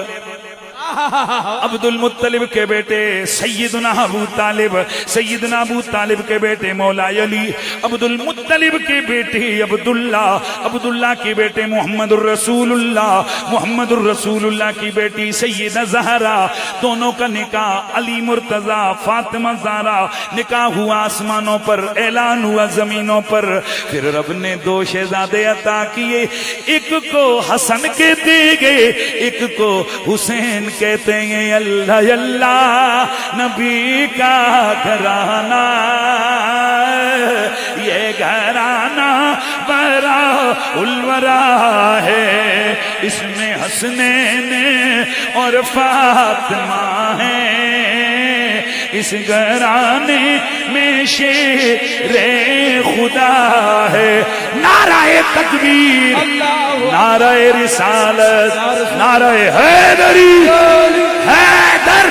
عبد المطلب کے بیٹے سیدنا ابو طالب کے بیٹے مولا علی عبد المطلب کے بیٹے عبداللہ کے بیٹے محمد الرسول اللہ کی بیٹی سیدہ زہرا دونوں کا نکاح علی مرتضی فاطمہ زہرا نکاح ہوا آسمانوں پر اعلان ہوا زمینوں پر پھر رب نے 2 شہزادے عطا کیے ایک کو حسن کہتے گئے ایک کو حسین کہتے ہیں اللہ نبی کا گھرانہ یہ گھرانہ برا الورا ہے اس میں حسنین اور فاطمہ ہیں اس گھرانے میں شیر خدا ہے نعرہ تکبیر نعرہ رسالت نعرہ حیدری حیدر